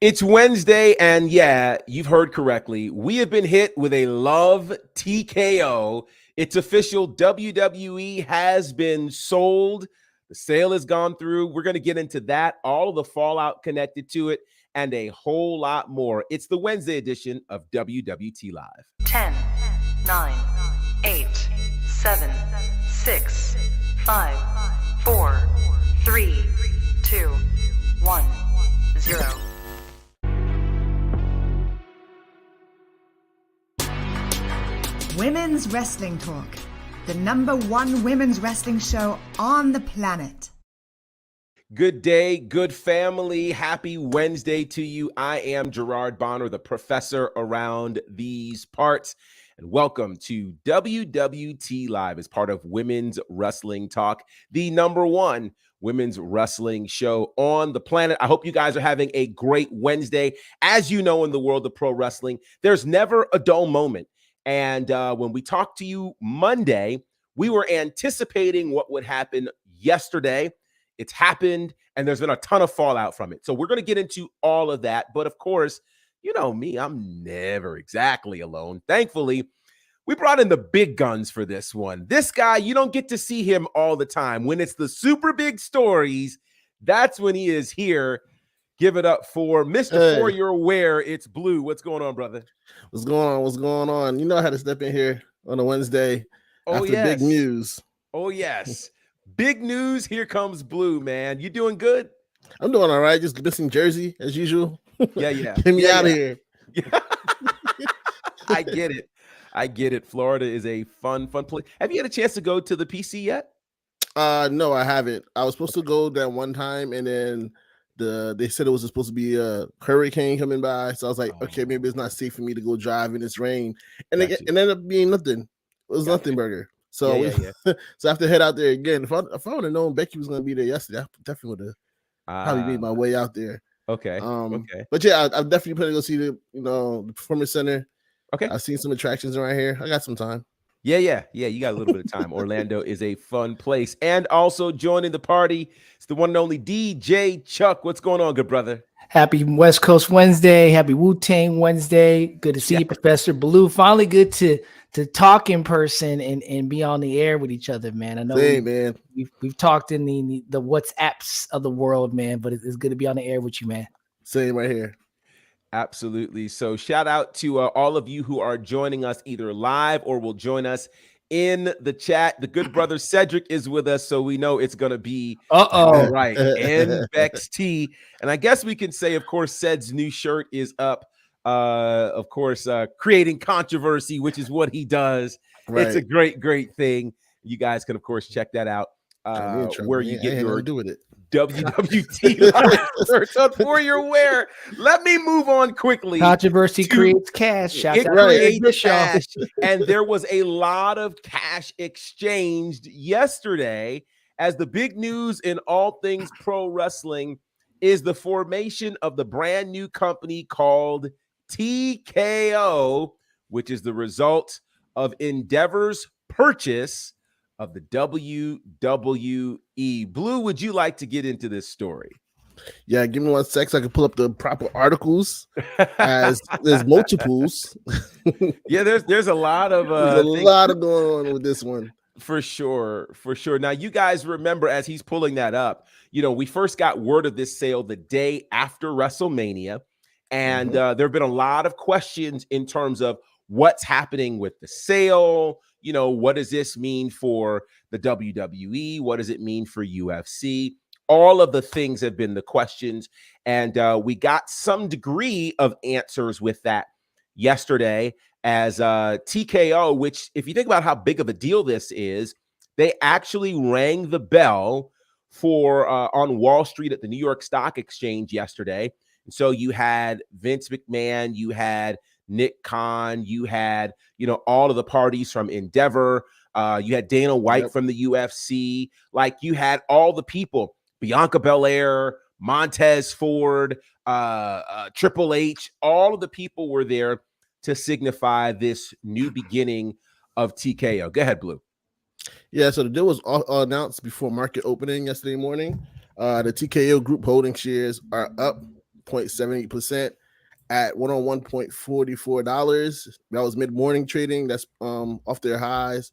It's Wednesday, and yeah, you've heard correctly. We have been hit with a love TKO. It's official. WWE has been sold. The sale has gone through. We're going to get into that, all of the fallout connected to it, and a whole lot more. It's the Wednesday edition of WWT Live. 10, 9, 8, 7, 6, 5, 4, 3, 2, 1, 0. Women's Wrestling Talk, the #1 women's wrestling show on the planet. Good day, good family. Happy Wednesday to you. I am Gerard Bonner, the professor around these parts, and welcome to WWT Live as part of Women's Wrestling Talk, the #1 women's wrestling show on the planet. I hope you guys are having a great Wednesday. As you know, in the world of pro wrestling, there's never a dull moment. And when we talked to you Monday, we were anticipating what would happen yesterday. It's happened, and there's been a ton of fallout from it. So we're going to get into all of that. But of course, you know me, I'm never exactly alone. Thankfully, we brought in the big guns for this one. This guy, you don't get to see him all the time. When it's the super big stories, that's when he is here. Give it up for Mr. Hey. For You're Aware. It's Blue. What's going on, brother? What's going on? What's going on? You know I had to step in here on a Wednesday after big news. Oh, yes. Big news. Here comes Blue, man. You doing good? I'm doing all right. Just missing Jersey as usual. Yeah. Get me out of here. Yeah. I get it. Florida is a fun place. Have you had a chance to go to the PC yet? No, I haven't. I was supposed to go that one time, and then they said it was supposed to be a hurricane coming by. So I was like, okay, maybe it's not safe for me to go drive in this rain. And it ended up being nothing. It was nothing burger. So so I have to head out there again. If I would have known Becky was going to be there yesterday, I definitely would have probably made my way out there. Okay. But yeah, I'm definitely planning to go see the Performance Center. Okay. I've seen some attractions around here. I got some time. Yeah. You got a little bit of time. Orlando is a fun place. And also joining the party, it's the one and only DJ Chuck. What's going on, good brother? Happy West Coast Wednesday. Happy Wu-Tang Wednesday. Good to see you, Professor Blue. Finally good to talk in person and be on the air with each other, man. I know we've talked in the WhatsApps of the world, man, but it's good to be on the air with you, man. Same right here. Absolutely. So shout out to all of you who are joining us either live or will join us in the chat. The good brother Cedric is with us, so we know it's going to be right. NXT. And I guess we can say, of course, Ced's new shirt is up. Of course, creating controversy, which is what he does. Right. It's a great thing. You guys can, of course, check that out where you get your do with it. WWT Live shirts on For You're Aware. Let me move on quickly. Controversy creates cash. It creates cash. And there was a lot of cash exchanged yesterday, as the big news in all things pro wrestling is the formation of the brand new company called TKO, which is the result of Endeavor's purchase of the WWE. Blue, would you like to get into this story? Yeah, give me 1 sec so I can pull up the proper articles, as there's multiples. Yeah, there's a lot of there's a lot of going on with this one. For sure. Now, you guys remember, as he's pulling that up, we first got word of this sale the day after WrestleMania, and there have been a lot of questions in terms of what's happening with the sale. What does this mean for the WWE? What does it mean for UFC? All of the things have been the questions, and we got some degree of answers with that yesterday, as TKO, which, if you think about how big of a deal this is, they actually rang the bell for on Wall Street at the New York Stock Exchange yesterday. And so you had Vince McMahon, you had Nick Khan, you had, all of the parties from Endeavor, you had Dana White from the UFC, like you had all the people, Bianca Belair, Montez Ford, Triple H, all of the people were there to signify this new beginning of TKO. Go ahead, Blue. Yeah, so the deal was announced before market opening yesterday morning. The TKO Group holding shares are up 0.78% at 101.44. That was mid-morning trading. That's off their highs,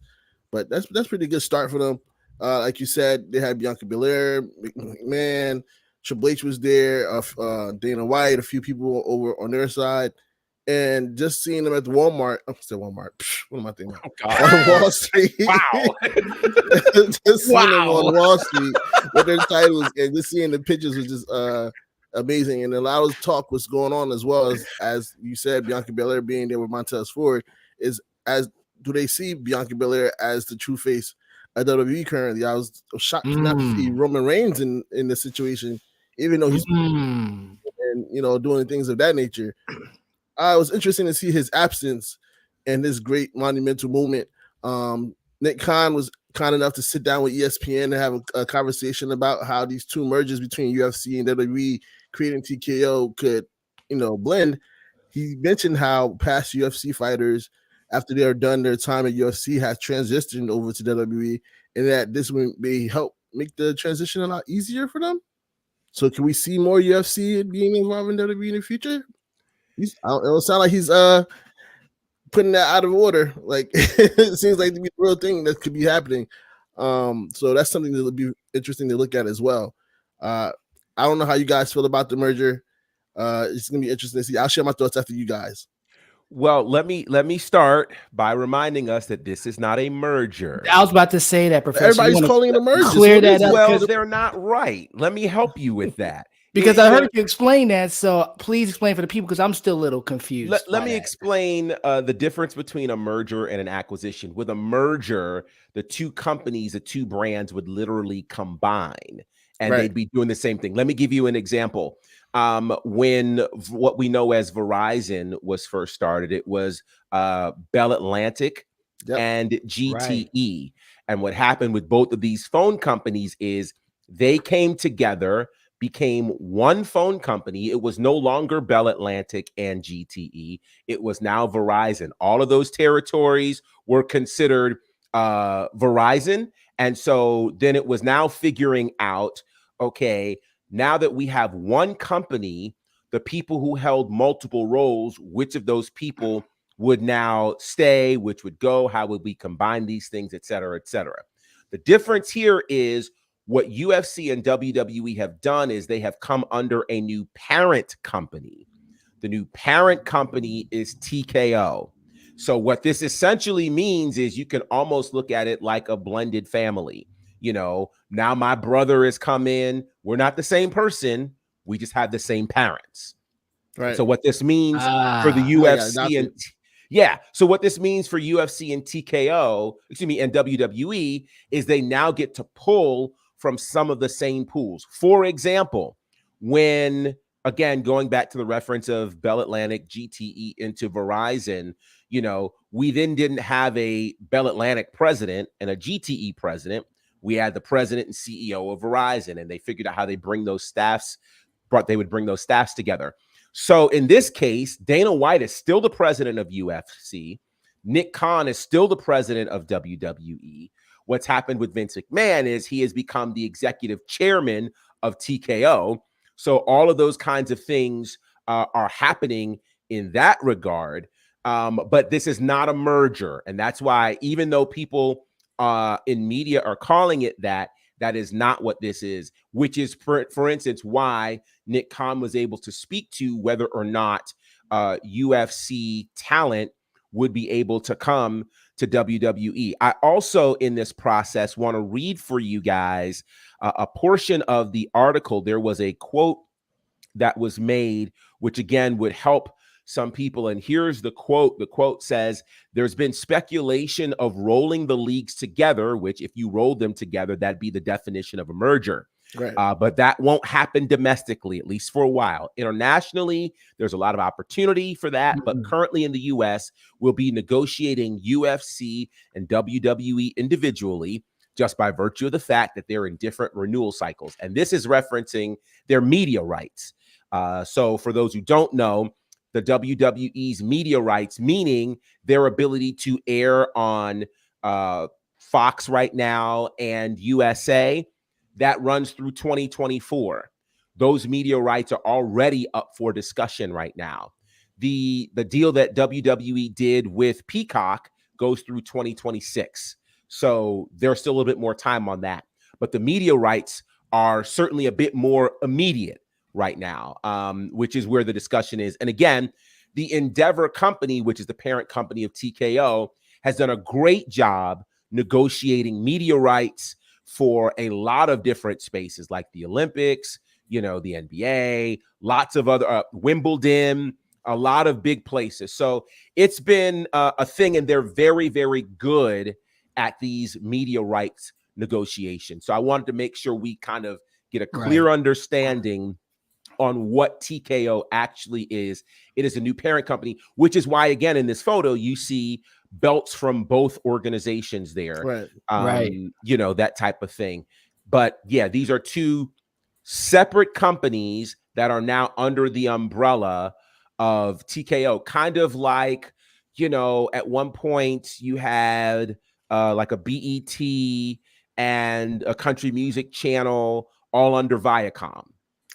but that's pretty good start for them. Like you said, they had Bianca Belair, McMahon, Triple H was there, Dana White, a few people over on their side, and just seeing them at the Walmart. I'm still Walmart. What am I thinking about? On Wall Street. Wow. Just seeing them on Wall Street with their titles and just seeing the pictures was just amazing. And a lot of talk was going on as well as you said, Bianca Belair being there with Montez Ford do they see Bianca Belair as the true face at WWE currently? I was shocked to not see Roman Reigns in this situation, even though he's and doing things of that nature. It was interesting to see his absence and this great monumental moment. Nick Khan was kind enough to sit down with ESPN and have a conversation about how these two mergers between UFC and WWE creating TKO could, blend. He mentioned how past UFC fighters, after they are done their time at UFC, has transitioned over to WWE, and that this may help make the transition a lot easier for them. So can we see more UFC being involved in WWE in the future? It don't sound like he's putting that out of order. Like it seems like to be a real thing that could be happening. So that's something that would be interesting to look at as well. I don't know how you guys feel about the merger. It's gonna be interesting to see. I'll share my thoughts after you guys. Well, let me start by reminding us that this is not a merger. I was about to say that, Professor. Everybody's calling it a merger. Clear that up. Well, they're not right. Let me help you with that. Because I heard you explain that, so please explain for the people because I'm still a little confused. Let me explain the difference between a merger and an acquisition. With a merger, the two companies, the two brands would literally combine, and they'd be doing the same thing. Let me give you an example. When what we know as Verizon was first started, it was Bell Atlantic and GTE. Right. And what happened with both of these phone companies is they came together, became one phone company. It was no longer Bell Atlantic and GTE. It was now Verizon. All of those territories were considered Verizon. And so then it was now figuring out, okay, now that we have one company, the people who held multiple roles, which of those people would now stay, which would go, how would we combine these things, et cetera, et cetera. The difference here is what UFC and WWE have done is they have come under a new parent company. The new parent company is TKO. So what this essentially means is you can almost look at it like a blended family. Now my brother has come in. We're not the same person. We just have the same parents. Right. So what this means for the UFC so what this means for UFC and TKO, and WWE is they now get to pull from some of the same pools. For example, when, again, going back to the reference of Bell Atlantic, GTE into Verizon, we then didn't have a Bell Atlantic president and a GTE president. We had the president and CEO of Verizon, and they figured out how they would bring those staffs together. So in this case, Dana White is still the president of UFC. Nick Khan is still the president of WWE. What's happened with Vince McMahon is he has become the executive chairman of TKO. So all of those kinds of things are happening in that regard. But this is not a merger. And that's why, even though people in media are calling it that is not what this is, which is, for instance, why Nick Khan was able to speak to whether or not UFC talent would be able to come to WWE. I also, in this process, want to read for you guys a portion of the article. There was a quote that was made, which again would help some people. And here's the quote. The quote says, "There's been speculation of rolling the leagues together," which if you rolled them together, that'd be the definition of a merger. Right. But that won't happen domestically, at least for a while. Internationally, there's a lot of opportunity for that. Mm-hmm. But currently in the U.S., we'll be negotiating UFC and WWE individually, just by virtue of the fact that they're in different renewal cycles. And this is referencing their media rights. So for those who don't know, the WWE's media rights, meaning their ability to air on Fox right now and USA, that runs through 2024. those media rights are already up for discussion right now. The deal that WWE did with Peacock goes through 2026. So there's still a little bit more time on that. But the media rights are certainly a bit more immediate right now, which is where the discussion is. And again, the Endeavor company, which is the parent company of TKO, has done a great job negotiating media rights for a lot of different spaces, like the Olympics, the NBA, lots of other Wimbledon, a lot of big places. So it's been a thing, and they're very, very good at these media rights negotiations. So I wanted to make sure we kind of get a clear understanding on what TKO actually is. It is a new parent company, which is why, again, in this photo, you see belts from both organizations there. Right. That type of thing. But yeah, these are two separate companies that are now under the umbrella of TKO, kind of like, at one point you had like a BET and a country music channel all under Viacom,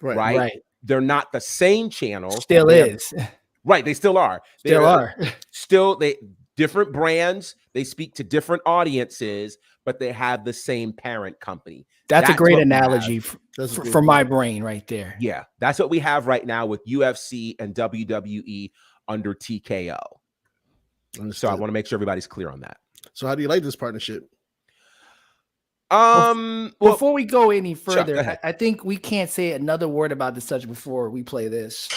right? They're not the same channel. Still is. Right. They still are. They different brands. They speak to different audiences, but they have the same parent company. That's a great analogy for my brain right there. Yeah. That's what we have right now with UFC and WWE under TKO. Understood. So I want to make sure everybody's clear on that. So how do you like this partnership? Before we go any further, Chuck, I think we can't say another word about the subject before we play this.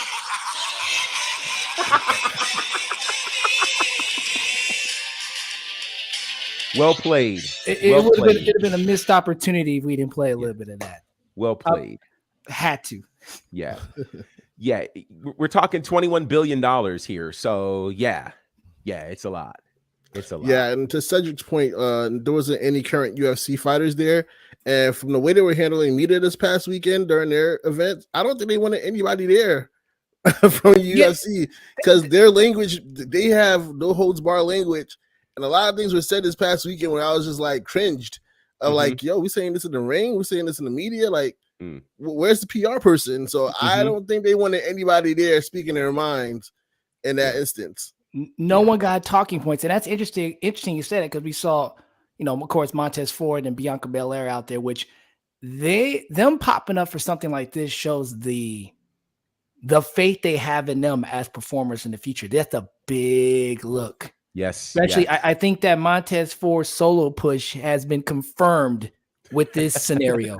Well played. It would have been a missed opportunity if we didn't play a little bit of that. Well played. Had to. Yeah. Yeah. We're talking $21 billion here. So yeah, it's a lot. It's a lot. Yeah, and to Cedric's point, there wasn't any current UFC fighters there. And from the way they were handling media this past weekend during their events, I don't think they wanted anybody there from UFC because their language, they have no holds bar language. And a lot of things were said this past weekend where I was just like cringed. Of like, yo, we saying this in the ring, we're saying this in the media. Like, where's the PR person? So I don't think they wanted anybody there speaking their minds in that instance. No one got talking points, and that's interesting. Interesting you said it because we saw, of course, Montez Ford and Bianca Belair out there, which them popping up for something like this shows the faith they have in them as performers in the future. That's a big look. Yes, especially I think that Montez Ford solo push has been confirmed with this scenario.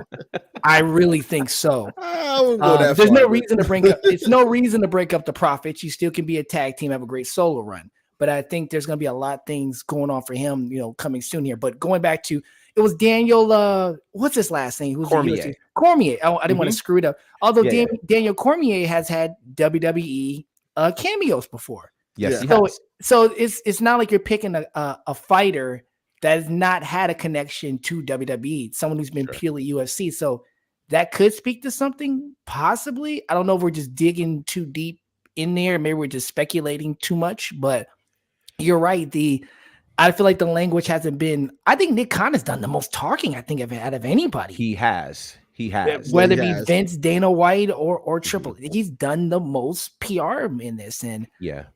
I really think so. There's no reason to bring up. It's no reason to break up the Profits. You still can be a tag team, have a great solo run. But I think there's going to be a lot of things going on for him, coming soon here. But going back to, it was Daniel. What's his last name? Who's Cormier. Cormier. I didn't want to screw it up. Although Daniel Cormier has had WWE cameos before. Yes. So it's not like you're picking a fighter that has not had a connection to WWE, someone who's been purely UFC. So that could speak to something, possibly. I don't know if we're just digging too deep in there. Maybe we're just speculating too much, but you're right. I feel like the language hasn't been, I think Nick Khan has done the most talking, I think, out of anybody. He has. Whether it be Vince, Dana White, or Triple, he's done the most PR in this. And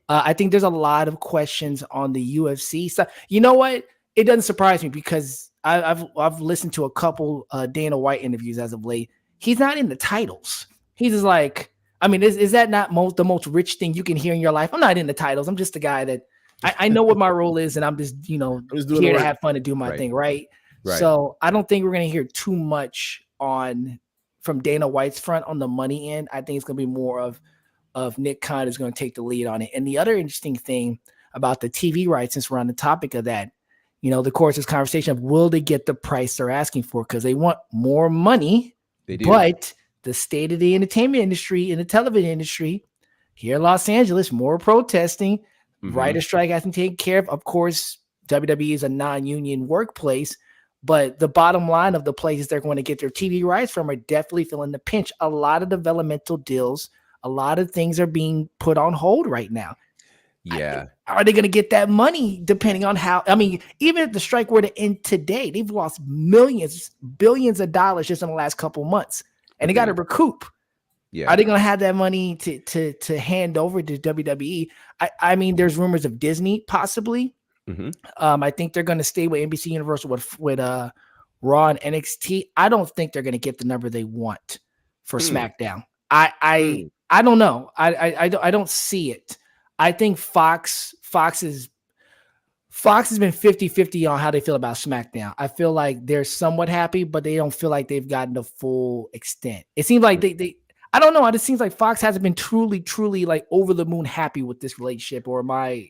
I think there's a lot of questions on the UFC side. You know what? It doesn't surprise me because I've listened to a couple Dana White interviews as of late. He's not in the titles. He's just like, I mean, is that not the most rich thing you can hear in your life? I'm not in the titles. I'm just the guy that I know what my role is, and I'm just here to have fun and do my thing, right? So I don't think we're gonna hear too much from Dana White's front on the money end. I think it's gonna be more of Nick Khan is going to take the lead on it. And the other interesting thing about the TV rights, since we're on the topic of that, the course is conversation of will they get the price they're asking for because they want more money. They do. But the state of the entertainment industry and the television industry here in Los Angeles, more protesting, writer strike hasn't taken care of. Of course, WWE is a non-union workplace, but the bottom line of the places they're going to get their TV rights from are definitely feeling the pinch. A lot of developmental deals, a lot of things are being put on hold right now. Yeah. Are they going to get that money depending on how? I mean, even if the strike were to end today, they've lost billions of dollars just in the last couple months, and they got to recoup. Yeah. Are they going to have that money to hand over to WWE? I mean, there's rumors of Disney possibly. I think they're going to stay with NBC Universal with Raw and NXT. I don't think they're going to get the number they want for SmackDown. I don't know. I don't see it. I think Fox has been 50-50 on how they feel about SmackDown. I feel like they're somewhat happy, but they don't feel like they've gotten the full extent. It seems like they I don't know. It seems like Fox hasn't been truly like over the moon happy with this relationship, or am I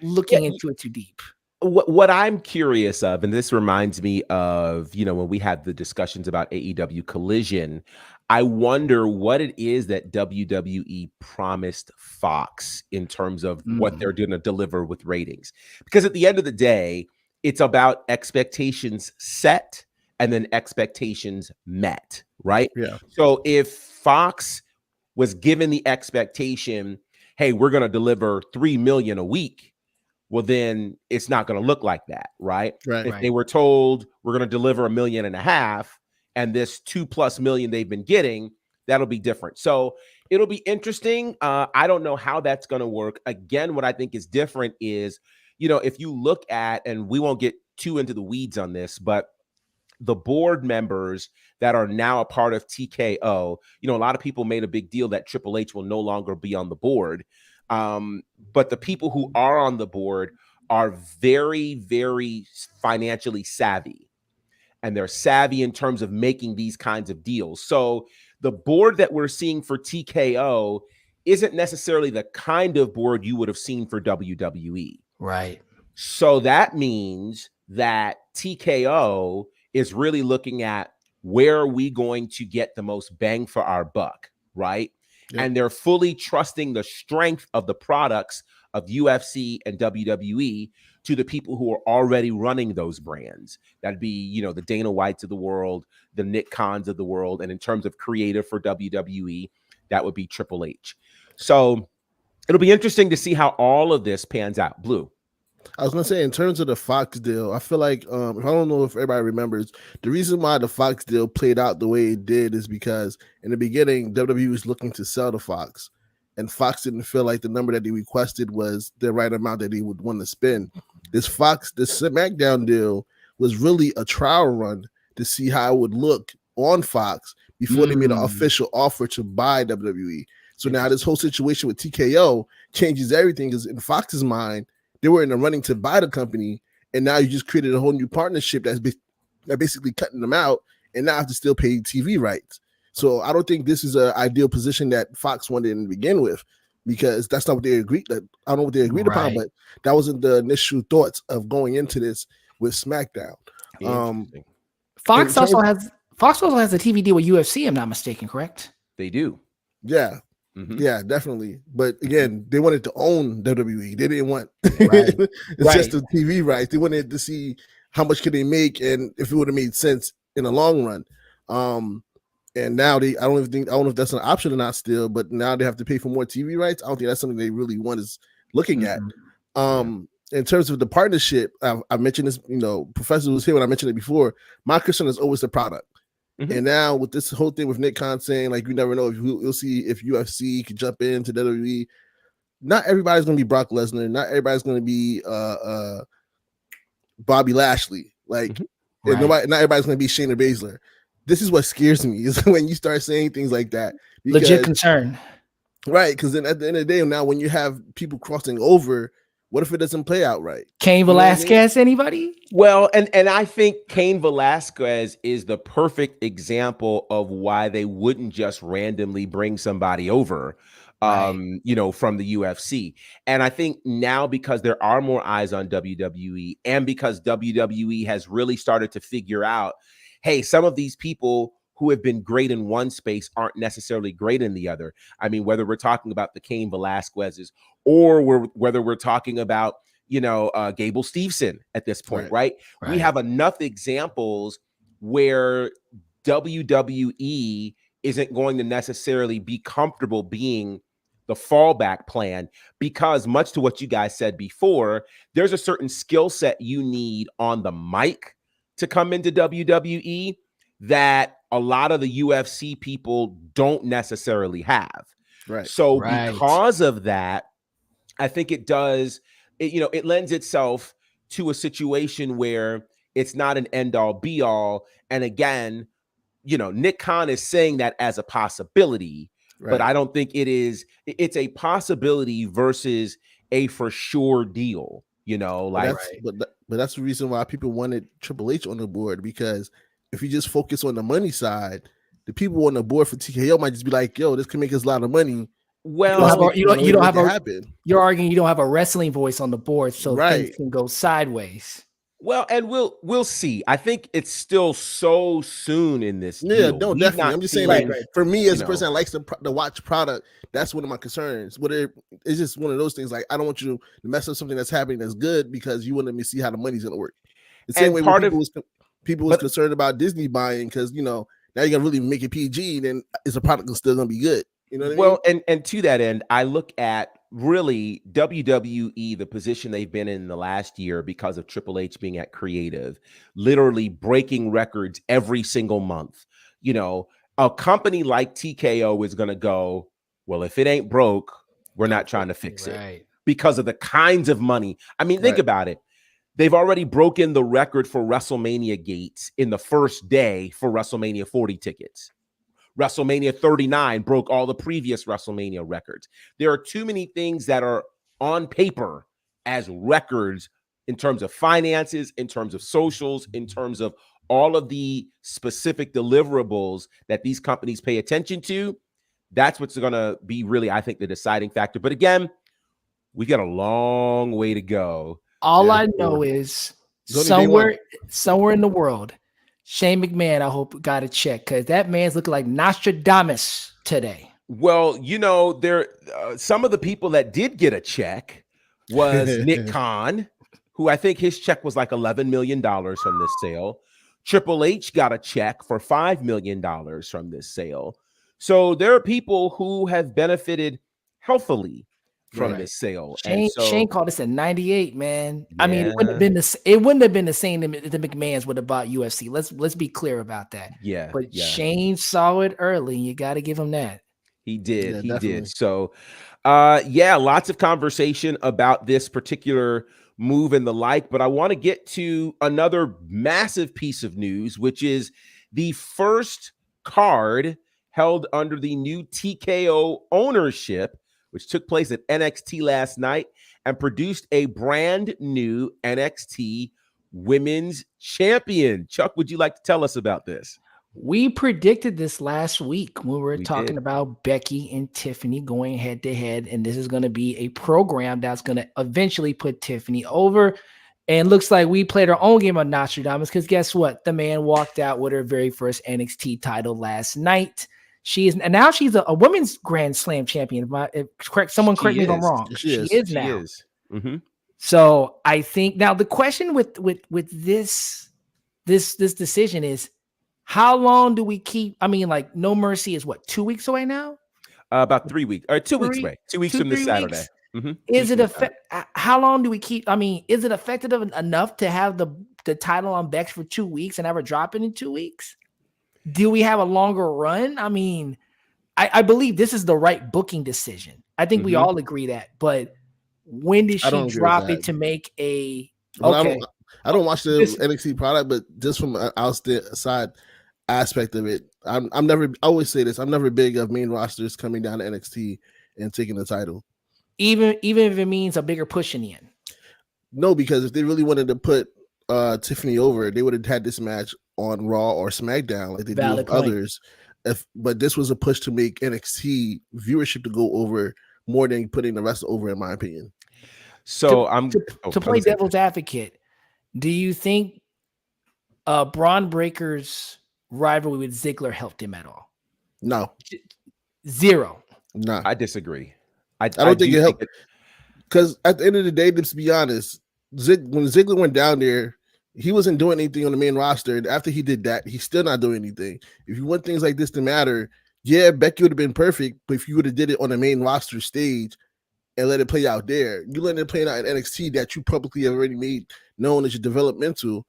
looking into it too deep? What I'm curious of, and this reminds me of, when we had the discussions about AEW Collision, I wonder what it is that WWE promised Fox in terms of what they're going to deliver with ratings. Because at the end of the day, it's about expectations set and then expectations met, right? Yeah. So if Fox was given the expectation, hey, we're going to deliver 3 million a week, well, then it's not going to look like that, right? If they were told we're going to deliver 1.5 million and this 2+ million they've been getting, that'll be different. So it'll be interesting. I don't know how that's going to work. Again, what I think is different is, if you look at, and we won't get too into the weeds on this, but the board members that are now a part of TKO, a lot of people made a big deal that Triple H will no longer be on the board. But the people who are on the board are very, very financially savvy, and they're savvy in terms of making these kinds of deals. So the board that we're seeing for TKO isn't necessarily the kind of board you would have seen for WWE. Right. So that means that TKO is really looking at where are we going to get the most bang for our buck, right? Yep. And they're fully trusting the strength of the products of UFC and WWE to the people who are already running those brands. That'd be, the Dana Whites of the world, the Nick Khans of the world. And in terms of creative for WWE, that would be Triple H. So it'll be interesting to see how all of this pans out. Blue. I was going to say, in terms of the Fox deal, I feel like, I don't know if everybody remembers, the reason why the Fox deal played out the way it did is because in the beginning, WWE was looking to sell to Fox, and Fox didn't feel like the number that they requested was the right amount that they would want to spend. This SmackDown deal was really a trial run to see how it would look on Fox before they made an official offer to buy WWE. So now this whole situation with TKO changes everything, because in Fox's mind, they were in the running to buy the company, and now you just created a whole new partnership that's basically cutting them out, and now have to still pay TV rights. So I don't think this is an ideal position that Fox wanted to begin with, because that's not what they agreed. I don't know what they agreed upon, but that wasn't the initial thoughts of going into this with SmackDown. Fox also has a TV deal with UFC. I'm not mistaken, correct? They do. Yeah. Yeah, definitely. But again, they wanted to own WWE. They didn't want just the TV rights. They wanted to see how much could they make and if it would have made sense in the long run. And now I don't know if that's an option or not still, but now they have to pay for more TV rights. I don't think that's something they really want is looking at. In terms of the partnership, I mentioned this, Professor was here when I mentioned it before. My concern is always the product. And now with this whole thing with Nick Khan saying, like, you never know if you'll see if UFC could jump into WWE. Not everybody's going to be Brock Lesnar. Not everybody's going to be Bobby Lashley. Like, not everybody's going to be Shayna Baszler. This is what scares me, is when you start saying things like that. Because, legit concern. Right, because then at the end of the day, now when you have people crossing over, what if it doesn't play out right? Cain Velasquez, anybody? Well, and I think Cain Velasquez is the perfect example of why they wouldn't just randomly bring somebody over, from the UFC. And I think now, because there are more eyes on WWE, and because WWE has really started to figure out, hey, some of these people who have been great in one space aren't necessarily great in the other. I mean, whether we're talking about the Cain Velasquez's or whether we're talking about, Gable Steveson at this point, right? We have enough examples where WWE isn't going to necessarily be comfortable being the fallback plan, because much to what you guys said before, there's a certain skill set you need on the mic to come into WWE that a lot of the UFC people don't necessarily have. Right. So Right. because of that, I think it does, it lends itself to a situation where it's not an end all be all. And again, Nick Khan is saying that as a possibility, but I don't think it is. It's a possibility versus a for sure deal, like. But that's the reason why people wanted Triple H on the board, because if you just focus on the money side, the people on the board for TKO might just be like, yo, this can make us a lot of money. Well, you don't have a happen. You're arguing you don't have a wrestling voice on the board, so things can go sideways. Well, and we'll see. I think it's still so soon in this deal. No, definitely. I'm just saying, for me as a person that likes to watch product, that's one of my concerns. It's just one of those things. Like, I don't want you to mess up something that's happening that's good because you want me to see how the money's going to work. The same way people was concerned about Disney buying, because now you're gonna really make it PG, then is the product still gonna be good? You know what I mean? And to that end, I look at really WWE, the position they've been in the last year because of Triple H being at creative, literally breaking records every single month. A company like TKO is going to go, well, if it ain't broke, we're not trying to fix it, because of the kinds of money. I mean, think about it. They've already broken the record for WrestleMania gates in the first day for WrestleMania 40 tickets. WrestleMania 39 broke all the previous WrestleMania records. There are too many things that are on paper as records in terms of finances, in terms of socials, in terms of all of the specific deliverables that these companies pay attention to. That's what's going to be really, I think, the deciding factor. But again, we got a long way to go. All I know is somewhere in the world, Shane McMahon, I hope, got a check, because that man's looking like Nostradamus today. Well, there some of the people that did get a check was Nick Khan, who I think his check was like $11 million from this sale. Triple H got a check for $5 million from this sale. So there are people who have benefited healthily from this sale. Shane called us at 98, man. Yeah. I mean, it wouldn't have been the same if the McMahons would have bought UFC. Let's be clear about that. Yeah. But Shane saw it early. You got to give him that. He did. He did. So, lots of conversation about this particular move and the like. But I want to get to another massive piece of news, which is the first card held under the new TKO ownership, which took place at NXT last night and produced a brand new NXT Women's Champion. Chuck, would you like to tell us about this? We predicted this last week when we were talking about Becky and Tiffany going head to head, and this is going to be a program that's going to eventually put Tiffany over. And looks like we played our own game of Nostradamus, because guess what? The man walked out with her very first NXT title last night. Now she's a women's Grand Slam champion. Someone correct me if I'm wrong. She is now. Mm-hmm. So I think now the question with this decision is, how long do we keep? I mean, like, No Mercy is what, 2 weeks away now? About 3 weeks, or 2 weeks away. 2 weeks from this Saturday. Mm-hmm. Is it how long do we keep? I mean, is it effective enough to have the title on Bex for 2 weeks and have her drop it in 2 weeks? Do we have a longer run? I mean, I believe this is the right booking decision. I think we all agree that. But when did she drop it to make a? Okay, I don't watch the NXT product, but just from an outside aspect of it, I'm never. I always say this: I'm never big of main rosters coming down to NXT and taking the title, even if it means a bigger push in the end. No, because if they really wanted to put Tiffany over, they would have had this match on Raw or SmackDown like they do with others. But this was a push to make NXT viewership to go over more than putting the rest over, in my opinion. So to play devil's advocate, do you think Braun Breaker's rivalry with Ziggler helped him at all? No. Zero. No. I disagree. I don't think it helped. Because at the end of the day, let's be honest, when Ziggler went down there, he wasn't doing anything on the main roster. And after he did that, he's still not doing anything. If you want things like this to matter, Becky would have been perfect, but if you would have did it on the main roster stage and let it play out there, you let it play out at NXT that you publicly have already made known as your developmental,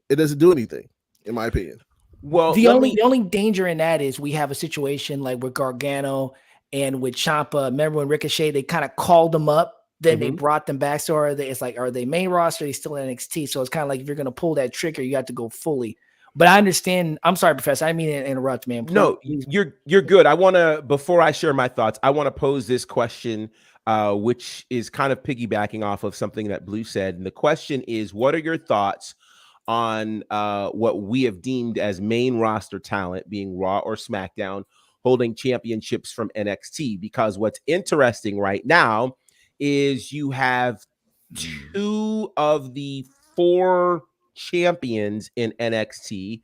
it doesn't do anything, in my opinion. Well, the only danger in that is we have a situation like with Gargano and with Ciampa. Remember when Ricochet, they kind of called them up, then they brought them back. So are they main roster? Are they still in NXT? So it's kind of like if you're going to pull that trigger, you have to go fully. But I understand. I'm sorry, Professor. I didn't mean to interrupt, man. Please. You're good. I want to, before I share my thoughts, I want to pose this question, which is kind of piggybacking off of something that Blue said. And the question is, what are your thoughts on what we have deemed as main roster talent, being Raw or SmackDown, holding championships from NXT? Because what's interesting right now is you have 2 of the 4 champions in NXT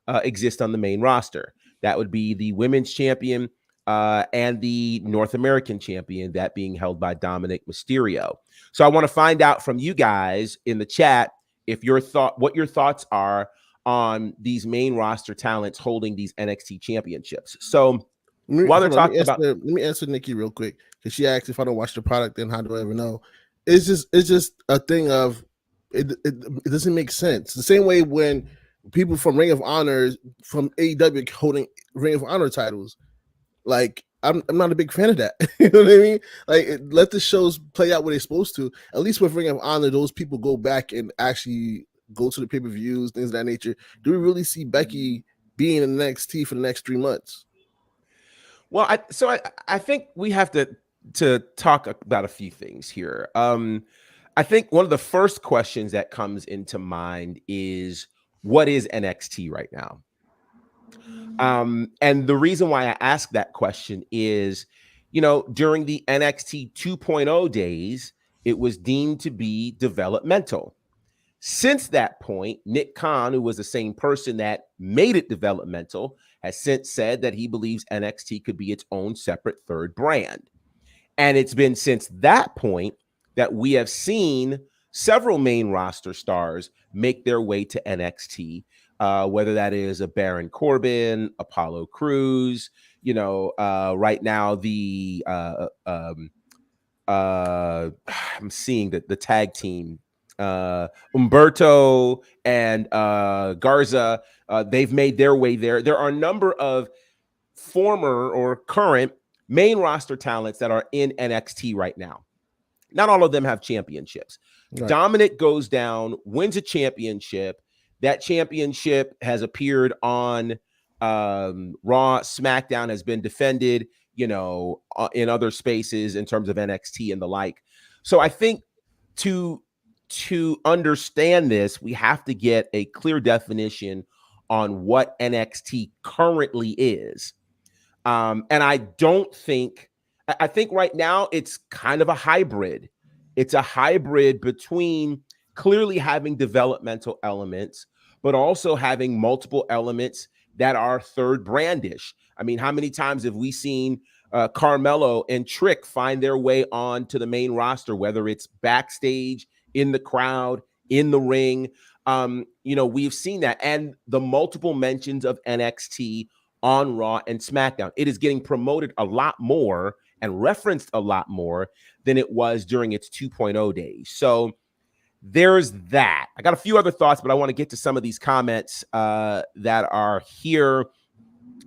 exist on the main roster. That would be the women's champion and the North American champion, that being held by Dominic Mysterio. So I want to find out from you guys in the chat what your thoughts are on these main roster talents holding these NXT championships. So let me answer Nikki real quick, because she asked if I don't watch the product, then how do I ever know? It's just a thing of it doesn't make sense. The same way when people from Ring of Honor, from AEW, holding Ring of Honor titles, like I'm not a big fan of that. You know what I mean? Like, let the shows play out what they're supposed to. At least with Ring of Honor, those people go back and actually go to the pay-per-views, things of that nature. Do we really see Becky being in NXT for the next 3 months? Well, I think we have to talk about a few things here. I think one of the first questions that comes into mind is, what is NXT right now? And the reason why I ask that question is, during the NXT 2.0 days, it was deemed to be developmental. Since that point, Nick Khan, who was the same person that made it developmental, has since said that he believes NXT could be its own separate third brand. And it's been since that point that we have seen several main roster stars make their way to NXT, whether that is a Baron Corbin, Apollo Crews, right now I'm seeing the tag team, Humberto and Garza, they've made their way there. There are a number of former or current main roster talents that are in NXT right now. Not all of them have championships. Right. Dominic goes down, wins a championship. That championship has appeared on Raw, SmackDown, has been defended, in other spaces in terms of NXT and the like. So I think to understand this, we have to get a clear definition on what NXT currently is. And I think right now it's kind of a hybrid. It's a hybrid between clearly having developmental elements, but also having multiple elements that are third brandish. I mean, how many times have we seen Carmelo and Trick find their way on to the main roster, whether it's backstage, in the crowd, in the ring? We've seen that. And the multiple mentions of NXT on Raw and SmackDown. It is getting promoted a lot more and referenced a lot more than it was during its 2.0 days. So there's that. I got a few other thoughts, but I want to get to some of these comments that are here.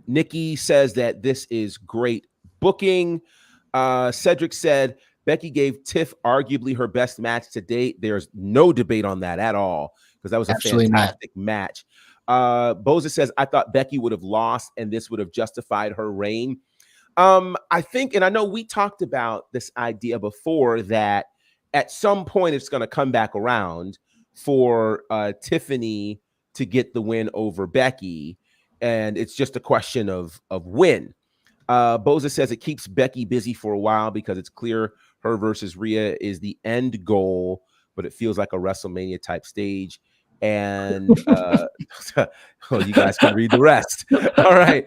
Nikki says that this is great booking. Cedric said, Becky gave Tiff arguably her best match to date. There's no debate on that at all, because that was a fantastic match. Boza says, I thought Becky would have lost and this would have justified her reign. I think, and I know we talked about this idea before, that at some point it's going to come back around for Tiffany to get the win over Becky, and it's just a question of when. Boza says it keeps Becky busy for a while because it's clear her versus Rhea is the end goal, but it feels like a WrestleMania type stage. And you guys can read the rest. All right.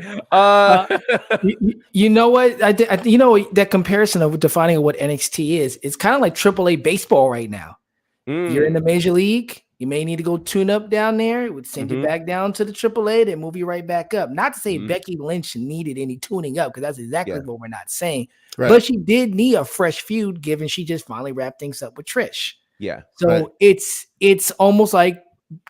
You know what? That comparison of defining what NXT is, it's kind of like AAA baseball right now. You're in the major league. You may need to go tune up down there. It would send you back down to the AAA, then move you right back up. Not to say Becky Lynch needed any tuning up, because that's exactly what we're not saying. Right. But she did need a fresh feud, given she just finally wrapped things up with Trish. Yeah. So it's almost like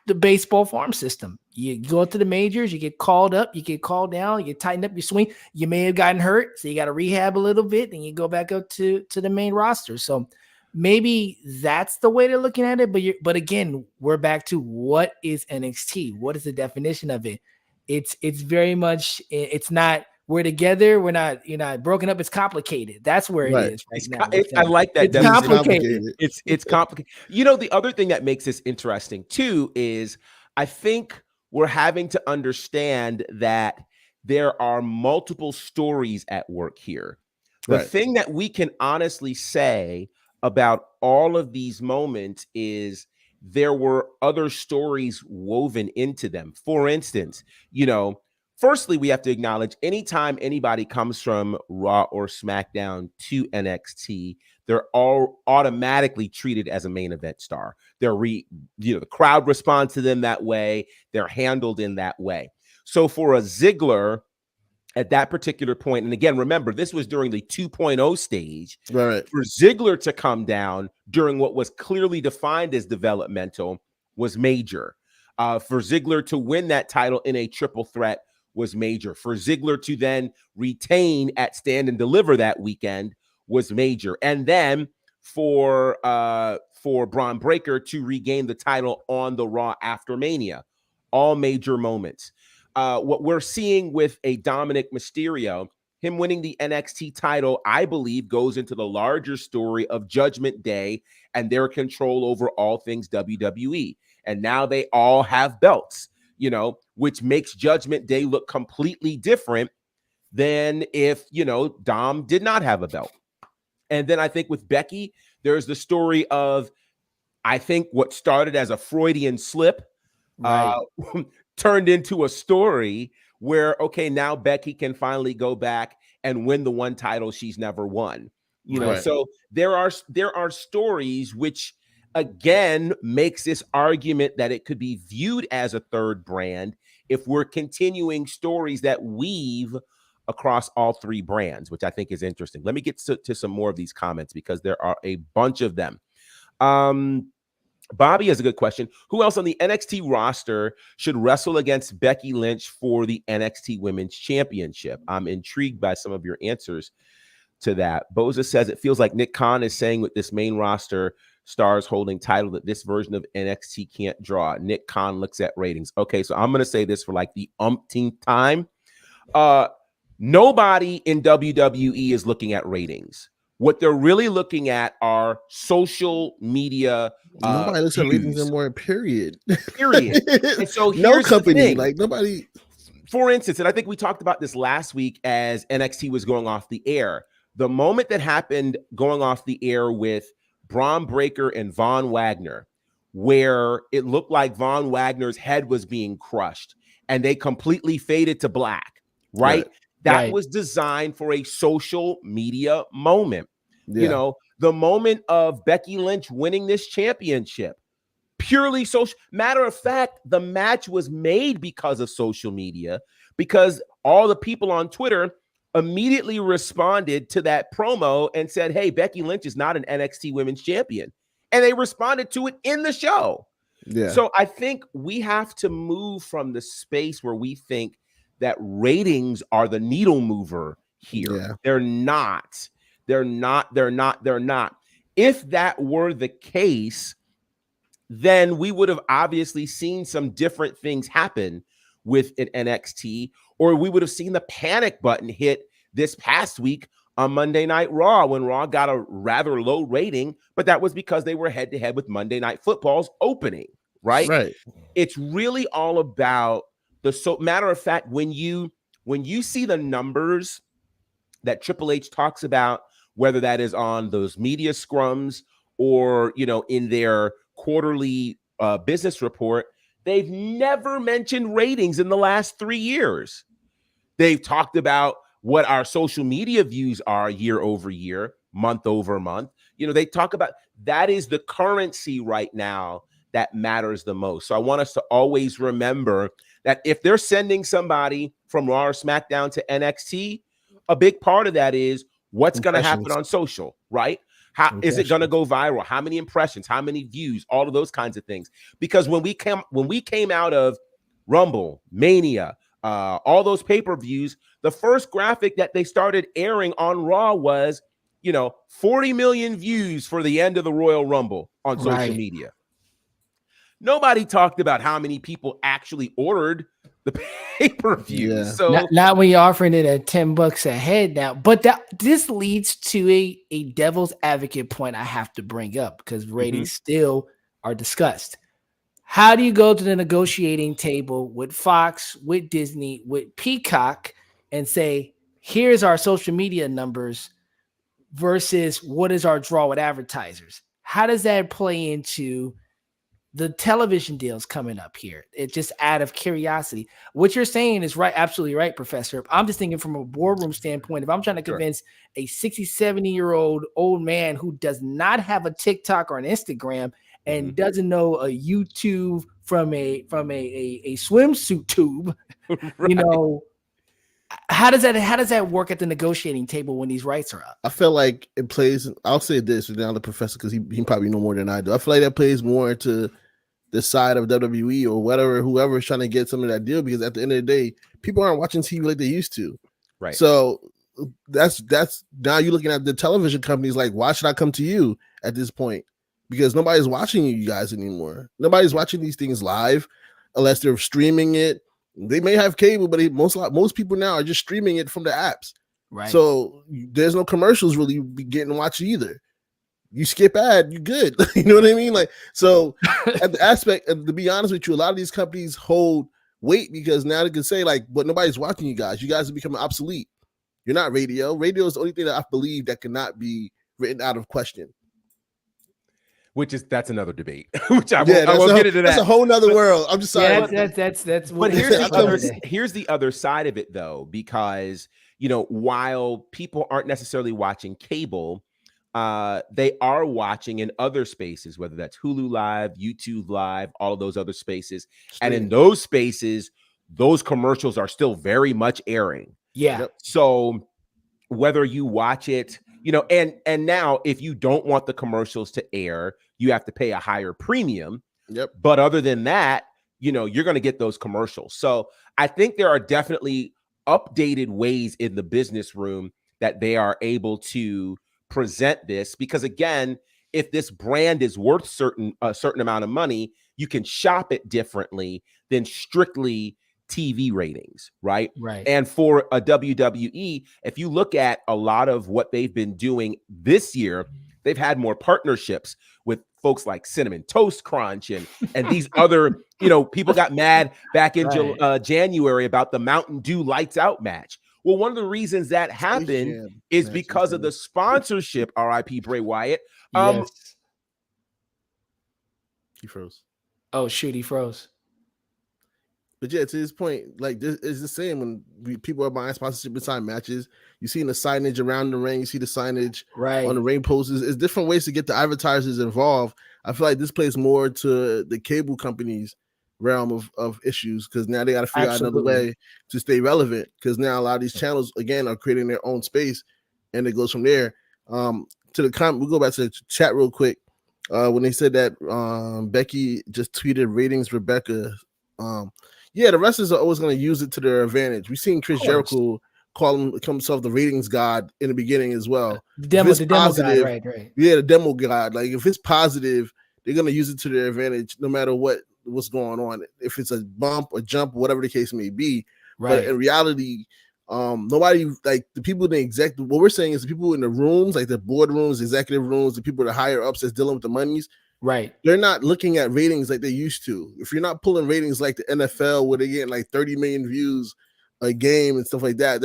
the baseball farm system. You go to the majors, you get called up, you get called down, you tighten up your swing. You may have gotten hurt, so you got to rehab a little bit, and you go back up to the main roster. So maybe that's the way they're looking at it. But again, we're back to what is NXT? What is the definition of it? It's very much, it's not we're together, we're not, you're not broken up. It's complicated. That's where it is right now. I like that. It's complicated. It's complicated. You know, the other thing that makes this interesting too is I think we're having to understand that there are multiple stories at work here. The thing that we can honestly say about all of these moments is there were other stories woven into them. For instance, you know, firstly, we have to acknowledge anytime anybody comes from Raw or SmackDown to NXT, they're all automatically treated as a main event star. The crowd responds to them that way. They're handled in that way. So for a Ziggler at that particular point, and again, remember, this was during the 2.0 stage. Right. For Ziggler to come down during what was clearly defined as developmental was major. For Ziggler to win that title in a triple threat was major. For Ziggler to then retain at Stand and Deliver that weekend was major. And then for Braun Breaker to regain the title on the Raw after Mania, all major moments. What we're seeing with a Dominic Mysterio, him winning the NXT title, I believe goes into the larger story of Judgment Day and their control over all things WWE. And now they all have belts, you know, which makes Judgment Day look completely different than if, you know, Dom did not have a belt. And then I think with Becky, there's the story of, I think what started as a Freudian slip turned into a story where, okay, now Becky can finally go back and win the one title she's never won. You know, so there are stories which again makes this argument that it could be viewed as a third brand if we're continuing stories that weave across all three brands, which I think is interesting. Let me get to some more of these comments because there are a bunch of them. Bobby has a good question. Who else on the NXT roster should wrestle against Becky Lynch for the NXT Women's Championship? I'm intrigued by some of your answers to that. Boza says it feels like Nick Khan is saying with this main roster stars holding title that this version of NXT can't draw. Nick Khan looks at ratings. Okay, so I'm going to say this for like the umpteenth time. Nobody in WWE is looking at ratings. What they're really looking at are social media. Nobody looks at ratings anymore, period. And so no company, like nobody. For instance, and I think we talked about this last week as NXT was going off the air. The moment that happened going off the air with Braun Breaker and Von Wagner, where it looked like Von Wagner's head was being crushed and they completely faded to black, right? That was designed for a social media moment. You know, the moment of Becky Lynch winning this championship, purely social. Matter of fact, the match was made because of social media, because all the people on Twitter immediately responded to that promo and said, hey, Becky Lynch is not an NXT Women's Champion. And they responded to it in the show. So I think we have to move from the space where we think that ratings are the needle mover here. They're not. If that were the case, then we would have obviously seen some different things happen with an NXT, or we would have seen the panic button hit this past week on Monday Night Raw when Raw got a rather low rating, but that was because they were head to head with Monday Night Football's opening, right? It's really all about matter of fact, when you see the numbers that Triple H talks about, whether that is on those media scrums or, you know, in their quarterly business report, they've never mentioned ratings in the last 3 years. They've talked about what our social media views are year over year, month over month. You know, they talk about that is the currency right now that matters the most. So I want us to always remember that if they're sending somebody from Raw or SmackDown to NXT, a big part of that is what's going to happen on social, right? How is it going to go viral? How many impressions? How many views? All of those kinds of things. Because when we came out of Rumble, Mania, all those pay-per-views, the first graphic that they started airing on Raw was, 40 million views for the end of the Royal Rumble on social media. Nobody talked about how many people actually ordered the pay-per-view. Yeah. So not when you're offering it at $10 a head now. But this leads to a devil's advocate point I have to bring up, because ratings still are discussed. How do you go to the negotiating table with Fox, with Disney, with Peacock, and say, here's our social media numbers versus what is our draw with advertisers? How does that play into the television deals coming up here? It just out of curiosity. What you're saying is right, absolutely right, Professor. I'm just thinking from a boardroom standpoint. If I'm trying to convince a 60, 70-year-old old man who does not have a TikTok or an Instagram and doesn't know a YouTube from a swimsuit tube, how does that work at the negotiating table when these rights are up? I feel like it plays. I'll say this now, the Professor, because he probably know more than I do. I feel like that plays more into the side of WWE or whatever, whoever is trying to get some of that deal, because at the end of the day, people aren't watching TV like they used to. Right. So that's now you're looking at the television companies like, why should I come to you at this point? Because nobody's watching you guys anymore. Nobody's watching these things live unless they're streaming it. They may have cable, but most people now are just streaming it from the apps. Right. So there's no commercials really getting watched either. You skip ad, you good. You know what I mean? Like, so at the aspect, to be honest with you, a lot of these companies hold weight because now they can say like, but nobody's watching you guys. You guys are becoming obsolete. You're not radio. Radio is the only thing that I believe that cannot be written out of question. That's another debate. Which I won't get into that. That's a whole nother world. I'm just sorry. Yeah, that's. But here's the other side of it, though, because while people aren't necessarily watching cable, they are watching in other spaces, whether that's Hulu Live, YouTube Live, all of those other spaces, and in those spaces, those commercials are still very much airing. Yeah. Yep. So whether you watch it, and now if you don't want the commercials to air, you have to pay a higher premium. Yep. But other than that, you're going to get those commercials. So I think there are definitely updated ways in the business room that they are able to present this, because again, if this brand is worth a certain amount of money, you can shop it differently than strictly TV ratings, right? Right. And for a WWE, if you look at a lot of what they've been doing this year, they've had more partnerships with folks like Cinnamon Toast Crunch and these other, people got mad back in January about the Mountain Dew Lights Out match. Well, one of the reasons that happened is because of the sponsorship, RIP Bray Wyatt. Yes. He froze. Oh, shoot, he froze. But yeah, to his point, like this is the same when people are buying sponsorship inside matches. You see the signage around the ring, you see the signage on the ring posters. It's different ways to get the advertisers involved. I feel like this plays more to the cable companies' realm of issues, because now they got to figure out another way to stay relevant, because now a lot of these channels again are creating their own space, and it goes from there. To the comment, we'll go back to the chat real quick. When they said that Becky just tweeted ratings Rebecca, yeah, the wrestlers are always going to use it to their advantage. We've seen Chris Jericho call himself the ratings god in the beginning as well. The demo god, right. Yeah, the demo god. Like if it's positive, they're going to use it to their advantage no matter what's going on. If it's a bump or jump, whatever the case may be. Right. But in reality, nobody, like the people in the what we're saying is the people in the rooms, like the boardrooms, executive rooms, the people that are higher ups that's dealing with the monies. Right. They're not looking at ratings like they used to. If you're not pulling ratings like the NFL where they're getting like 30 million views a game and stuff like that,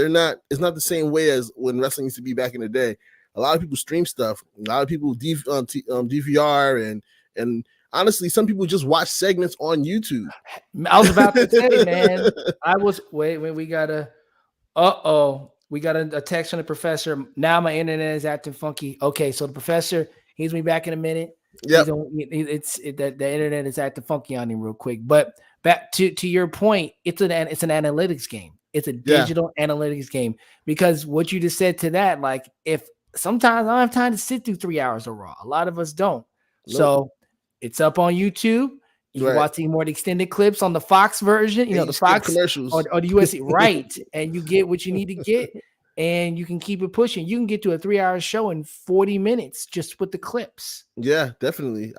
it's not the same way as when wrestling used to be back in the day. A lot of people stream stuff. A lot of people DVR and honestly, some people just watch segments on YouTube. I was about to say, man, we got a text from the professor. Now my internet is acting funky. Okay, so the professor, he's me back in a minute. Yeah, the internet is acting funky on him real quick. But back to your point, it's an analytics game. It's a digital analytics game, because what you just said to that, like if sometimes I don't have time to sit through 3 hours of Raw. A lot of us don't. Nope. So it's up on YouTube. You can watch more extended clips on the Fox version, the Fox commercials or the USC, right? And you get what you need to get, and you can keep it pushing. You can get to a 3-hour show in 40 minutes just with the clips. Yeah, definitely.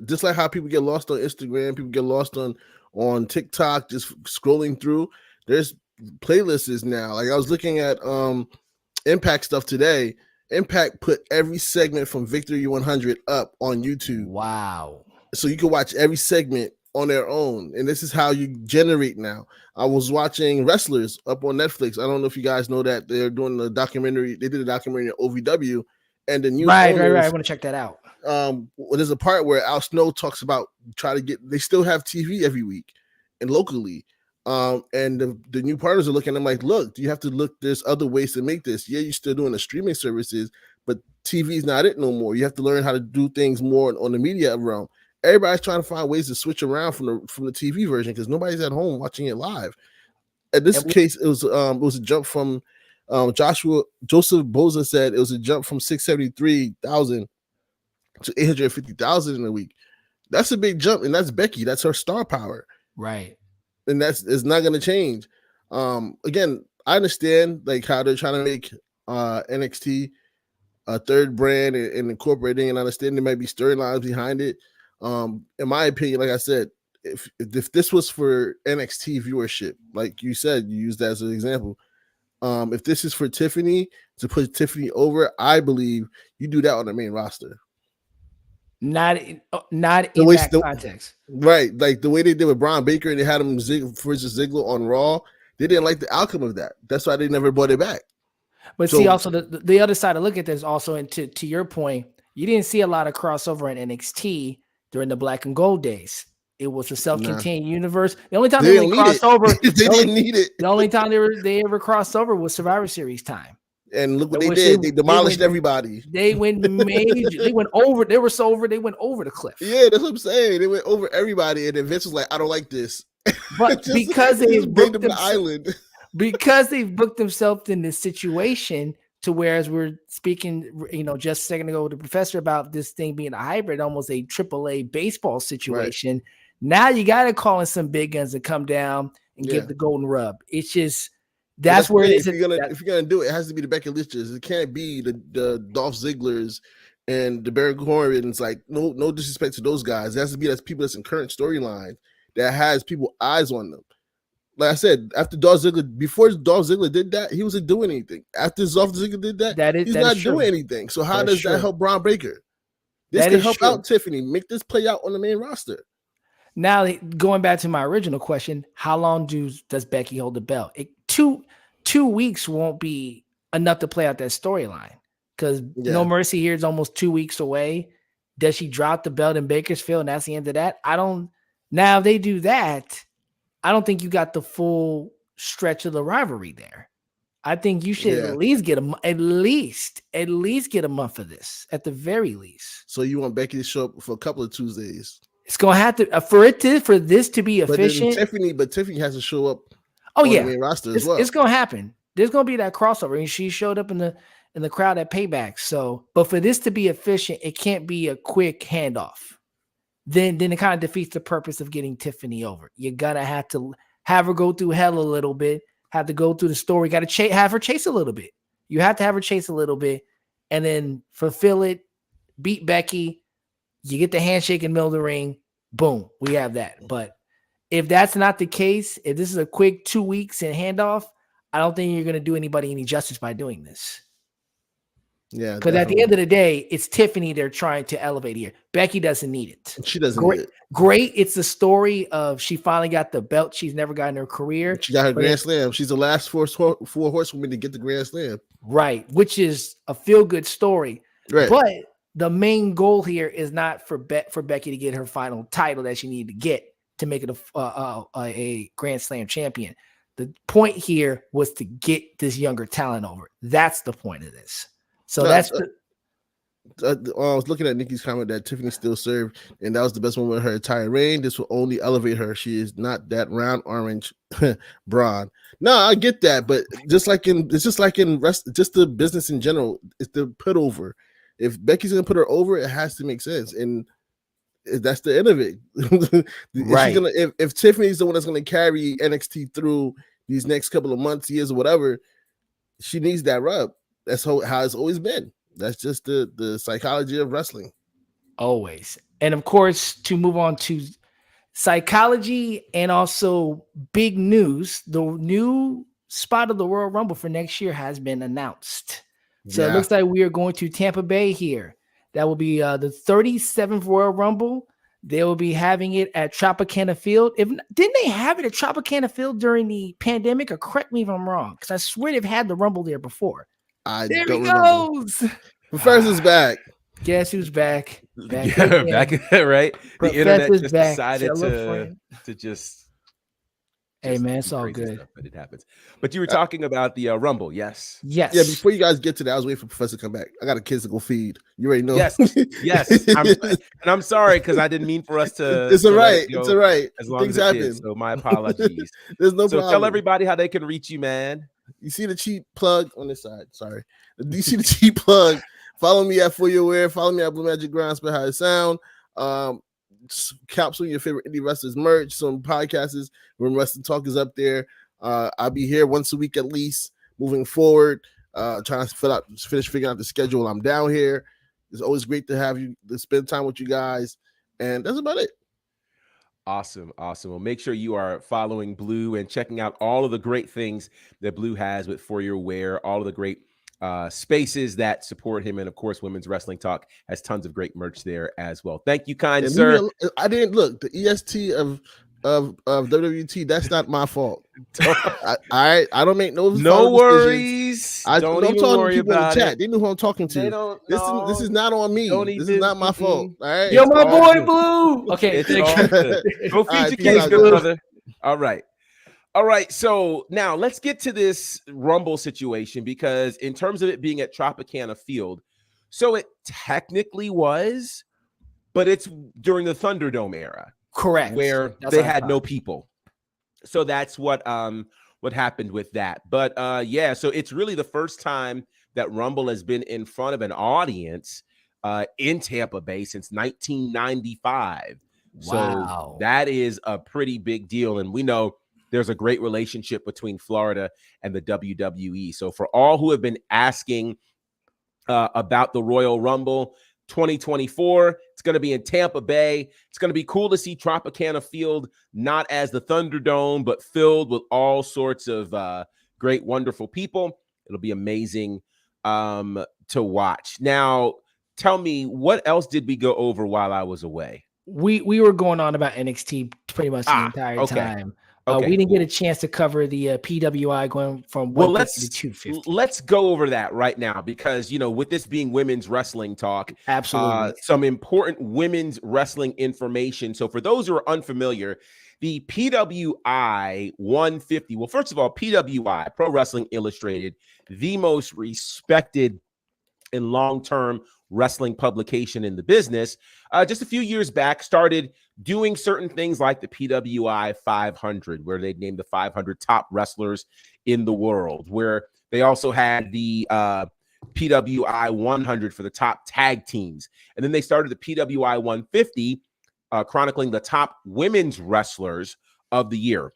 Just like how people get lost on Instagram, people get lost on TikTok, just scrolling through. There's playlists now. Like I was looking at Impact stuff today. Impact put every segment from Victory 100 up on YouTube. Wow. So you can watch every segment on their own. And this is how you generate now. I was watching Wrestlers up on Netflix. I don't know if you guys know that they're doing the documentary. They did a documentary on OVW and the new right. I want to check that out. There's a part where Al Snow talks about they still have TV every week and locally. And the new partners are looking at them like, look, you have to look, there's other ways to make this. Yeah, you're still doing the streaming services, but TV is not it no more. You have to learn how to do things more on the media realm. Everybody's trying to find ways to switch around from the TV version because nobody's at home watching it live. In this case, it was a jump from Joseph Boza said it was a jump from 673,000 to 850,000 in a week. That's a big jump, and that's Becky. That's her star power, right? And it's not going to change. Again, I understand like how they're trying to make NXT a third brand and incorporating, and I understand there might be storylines behind it. In my opinion, like I said, if this was for NXT viewership, like you said, you used that as an example. If this is for Tiffany to put Tiffany over, I believe you do that on the main roster. Not in that context, right? Like the way they did with Braun Baker and they had him versus Ziggler on Raw. They didn't like the outcome of that. That's why they never brought it back. But see, also the other side to look at this also, and to your point, you didn't see a lot of crossover in NXT during the Black and Gold days. It was a self-contained universe. The only time they really crossed over, they didn't need it. The only time they ever crossed over was Survivor Series time. And look what they did. They demolished everybody. They went major. They went over. They were so over. They went over the cliff. Yeah, that's what I'm saying. They went over everybody. And then Vince was like, I don't like this. But because they've booked the island. Because they've booked themselves in this situation to whereas we're speaking, just a second ago with the professor about this thing being a hybrid, almost a AAA baseball situation. Right. Now you got to call in some big guns to come down and give the golden rub. It's just that's where it is. If you're gonna do it, it has to be the Becky Lynch's. It can't be the Dolph Ziggler's and the Baron Corbin's. Like no disrespect to those guys. It has to be people that's in current storyline that has people eyes on them. Like I said, after Dolph Ziggler, before Dolph Ziggler did that, he wasn't doing anything. After Dolph Ziggler did that, he's not doing anything. So how does that help Braun Baker? This can help out Tiffany. Make this play out on the main roster. Now, going back to my original question, how long does Becky hold the belt? 2 weeks won't be enough to play out that storyline because No Mercy here is almost 2 weeks away. Does she drop the belt in Bakersfield and that's the end of that? Now, if they do that, I don't think you got the full stretch of the rivalry there. I think you should at least get at least get a month of this at the very least. So you want Becky to show up for a couple of Tuesdays? It's gonna have to for this to be efficient. But Tiffany has to show up. Oh yeah, on the main roster as well. It's gonna happen. There's gonna be that crossover, and she showed up in the crowd at Payback. So, but for this to be efficient, it can't be a quick handoff. Then it kind of defeats the purpose of getting Tiffany over. You're gonna have to have her go through hell a little bit. Have to go through the story. Got to have her chase a little bit. You have to have her chase a little bit, and then fulfill it. Beat Becky. You get the handshake in the middle of the ring. Boom, we have that. But if that's not the case, if this is a quick 2 weeks and handoff, I don't think you're going to do anybody any justice by doing this. Yeah, because at the end of the day, it's Tiffany they're trying to elevate here. Becky doesn't need it. She doesn't need it. Great. It's the story of she finally got the belt she's never got in her career. She got her Grand Slam. She's the last four horsewomen to get the Grand Slam. Right, which is a feel-good story. Right. But the main goal here is not for Becky to get her final title that she needed to get to make it a Grand Slam champion. The point here was to get this younger talent over. That's the point of this. So I was looking at Nikki's comment that Tiffany still served, and that was the best moment of her entire reign. This will only elevate her. She is not that round orange brawn. No, I get that, but just like in just the business in general, it's the put over. If Becky's gonna put her over, it has to make sense, and that's the end of it. Right. If Tiffany's the one that's gonna carry NXT through these next couple of months, years, or whatever, she needs that rub. That's how it's always been. That's just the psychology of wrestling. Always. And of course, to move on to psychology and also big news, the new spot of the Royal Rumble for next year has been announced. So It looks like we are going to Tampa Bay here. That will be the 37th Royal Rumble. They will be having it at Tropicana Field. Didn't they have it at Tropicana Field during the pandemic? Or correct me if I'm wrong, because I swear they've had the Rumble there before. There he goes. Professor's back. Guess who's back? Back right. The internet just back. decided to just. Hey man, it's all good. Stuff, but it happens. But you were talking about the Rumble, yes? Yes. Yeah. Before you guys get to that, I was waiting for Professor to come back. I got a kids to go feed. You already know. Yes. I'm sorry because I didn't mean for us to. It's all right. It's all right. As long Things as it happen. Did, so my apologies. There's no problem. Tell everybody how they can reach you, man. You see the cheap plug on this side. Sorry. Do you see the cheap plug? Follow me at For Your Wear. Follow me at Blue Magic Ground. Spell how it sound. Capsule your favorite indie wrestlers merch. Some podcasts when Wrestling Talk is up there. I'll be here once a week at least moving forward. Trying to finish figuring out the schedule. I'm down here. It's always great to have you to spend time with you guys. And that's about it. Awesome. Well, make sure you are following Blue and checking out all of the great things that Blue has with For Your Wear, all of the great spaces that support him. And of course, Women's Wrestling Talk has tons of great merch there as well. Thank you, kind sir. I didn't look the EST of WWT. That's not my fault. I don't make no worries. Don't even worry about it. They know who I'm talking to. This is not on me. This is not my fault. All right. You're my boy, Blue. Okay. Go feed your kids, good brother. All right. So now let's get to this Rumble situation, because in terms of it being at Tropicana Field, so it technically was, but it's during the Thunderdome era. Correct. Where they had no people. So that's what happened with that. But so it's really the first time that Rumble has been in front of an audience in Tampa Bay since 1995. Wow. So that is a pretty big deal. And we know there's a great relationship between Florida and the WWE. So for all who have been asking about the Royal Rumble 2024, it's going to be in Tampa Bay. It's going to be cool to see Tropicana Field not as the Thunderdome, but filled with all sorts of great, wonderful people. It'll be amazing to watch. Now, tell me, what else did we go over while I was away? We were going on about NXT pretty much the entire time. We didn't get a chance to cover the PWI going from 150 to 250. Let's go over that right now, because, with this being Women's Wrestling Talk, absolutely, some important women's wrestling information. So for those who are unfamiliar, the PWI 150, well, first of all, PWI, Pro Wrestling Illustrated, the most respected and long-term wrestling publication in the business, just a few years back started doing certain things like the PWI 500, where they named the 500 top wrestlers in the world, where they also had the PWI 100 for the top tag teams. And then they started the PWI 150, chronicling the top women's wrestlers of the year.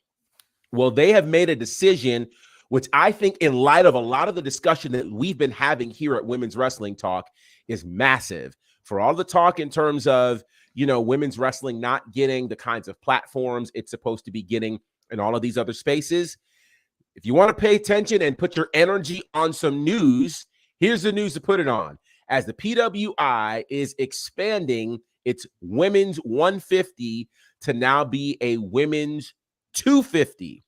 Well, they have made a decision, which I think, in light of a lot of the discussion that we've been having here at Women's Wrestling Talk, is massive. For all the talk in terms of, women's wrestling not getting the kinds of platforms it's supposed to be getting in all of these other spaces. If you want to pay attention and put your energy on some news, here's the news to put it on. As the PWI is expanding its women's 150 to now be a women's 250,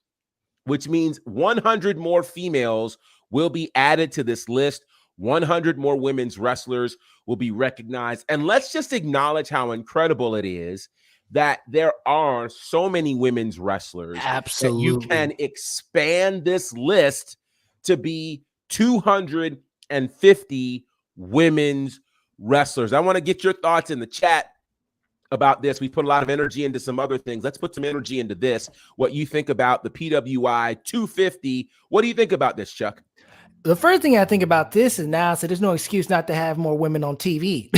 which means 100 more females will be added to this list. 100 more women's wrestlers will be recognized. And let's just acknowledge how incredible it is that there are so many women's wrestlers. Absolutely. That you can expand this list to be 250 women's wrestlers. I want to get your thoughts in the chat about this. We put a lot of energy into some other things. Let's put some energy into this. What you think about the PWI 250? What do you think about this, Chuck? The first thing I think about this is now, so there's no excuse not to have more women on TV.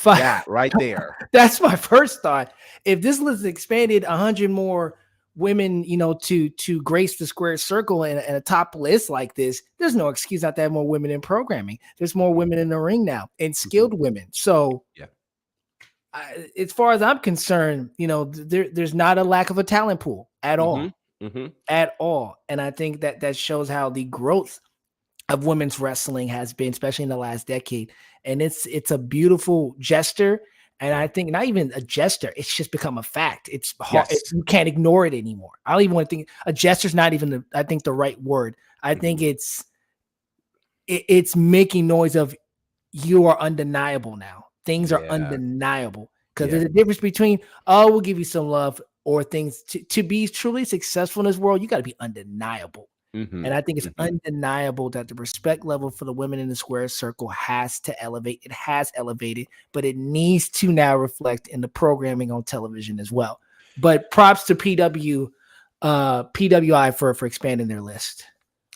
That right there. That's my first thought. If this list expanded 100 more women, to grace the square circle and a top list like this, there's no excuse not to have more women in programming. There's more women in the ring now, and skilled women. So, yeah. As far as I'm concerned, there's not a lack of a talent pool at all, at all. And I think that shows how the growth of women's wrestling has been, especially in the last decade. And it's a beautiful gesture. And I think not even a gesture, it's just become a fact. It's hard. Yes. You can't ignore it anymore. I don't even want to think a gesture is not even the right word. I think it's making noise of you are undeniable now. Things are undeniable, because there's a difference between, we'll give you some love, or things to be truly successful in this world, you got to be undeniable. And I think it's undeniable that the respect level for the women in the square circle has to elevate. It has elevated, but it needs to now reflect in the programming on television as well. But props to PWI for expanding their list.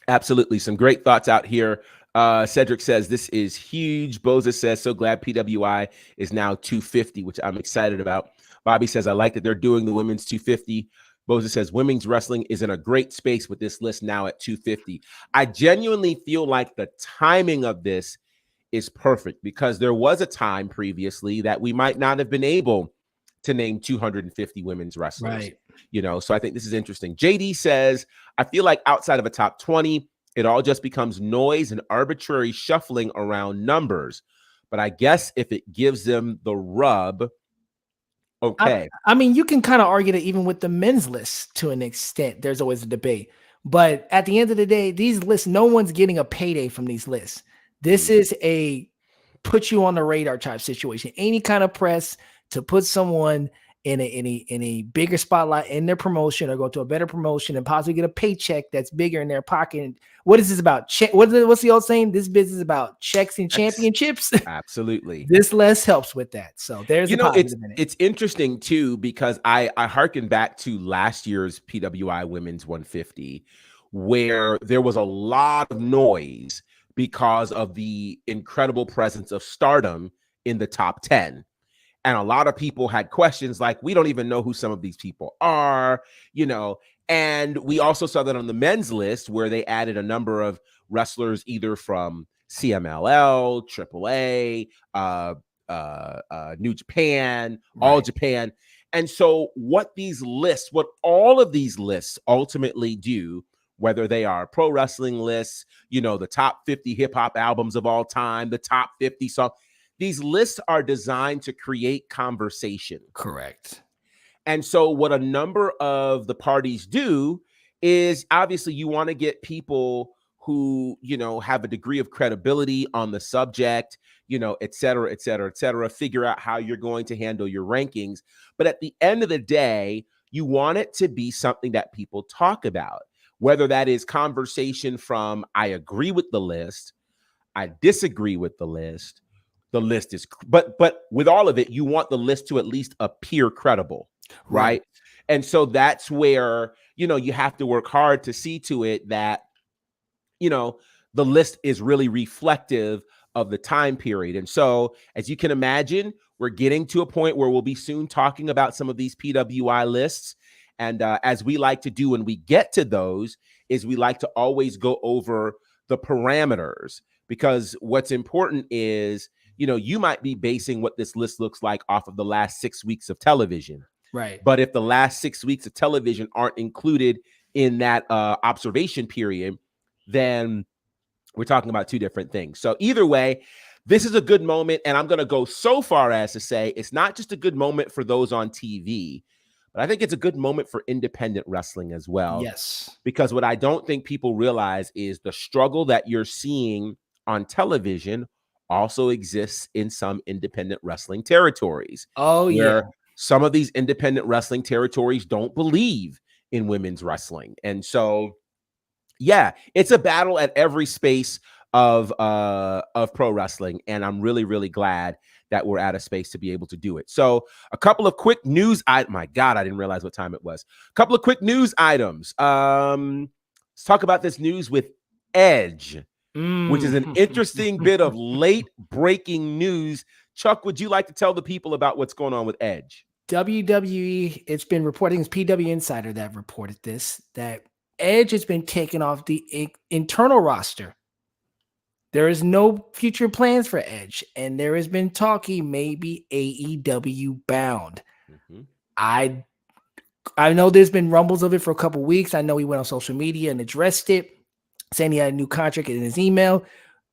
Absolutely. Some great thoughts out here. Cedric says, this is huge. Boza says, so glad PWI is now 250, which I'm excited about. Bobby says, I like that they're doing the women's 250. Boza says, women's wrestling is in a great space with this list now at 250. I genuinely feel like the timing of this is perfect, because there was a time previously that we might not have been able to name 250 women's wrestlers. Right. So I think this is interesting. JD says, I feel like outside of a top 20, it all just becomes noise and arbitrary shuffling around numbers. But I guess if it gives them the rub, okay. I mean, you can kind of argue that even with the men's list to an extent, there's always a debate. But at the end of the day, these lists, no one's getting a payday from these lists. This is a put you on the radar type situation. Any kind of press to put someone in a bigger spotlight in their promotion, or go to a better promotion and possibly get a paycheck that's bigger in their pocket. What is this about? What's the old saying? This business is about checks and championships. Absolutely. This list helps with that. So there's it's interesting too, because I hearken back to last year's PWI Women's 150, where there was a lot of noise because of the incredible presence of Stardom in the top 10. And a lot of people had questions like, we don't even know who some of these people are, and we also saw that on the men's list, where they added a number of wrestlers either from CMLL, AAA, New Japan, All Japan. And so what all of these lists ultimately do, whether they are pro wrestling lists, the top 50 hip hop albums of all time, the top 50 songs, these lists are designed to create conversation. Correct. And so what a number of the parties do is, obviously you want to get people who, have a degree of credibility on the subject, et cetera, et cetera, et cetera, figure out how you're going to handle your rankings. But at the end of the day, you want it to be something that people talk about, whether that is conversation from, I agree with the list, I disagree with the list. The list is, but with all of it, you want the list to at least appear credible, right? And so that's where, you have to work hard to see to it that, the list is really reflective of the time period. And so, as you can imagine, we're getting to a point where we'll be soon talking about some of these PWI lists. And as we like to do when we get to those, is we like to always go over the parameters, because what's important is, you might be basing what this list looks like off of the last 6 weeks of television. Right. But if the last 6 weeks of television aren't included in that observation period, then we're talking about two different things. So either way, this is a good moment. And I'm going to go so far as to say it's not just a good moment for those on TV, but I think it's a good moment for independent wrestling as well. Yes. Because what I don't think people realize is the struggle that you're seeing on television also exists in some independent wrestling territories. Oh, yeah. Some of these independent wrestling territories don't believe in women's wrestling. And so, yeah, it's a battle at every space of pro wrestling, and I'm really, really glad that we're at a space to be able to do it. So a couple of quick news. My God, I didn't realize what time it was. A couple of quick news items. Let's talk about this news with Edge, which is an interesting bit of late breaking news. Chuck, would you like to tell the people about what's going on with Edge? WWE, it's been reporting, it's PW Insider that reported this, that Edge has been taken off the internal roster. There is no future plans for Edge, and there has been talk he may be AEW bound. Mm-hmm. I know there's been rumbles of it for a couple weeks. I know he went on social media and addressed it, saying he had a new contract in his email.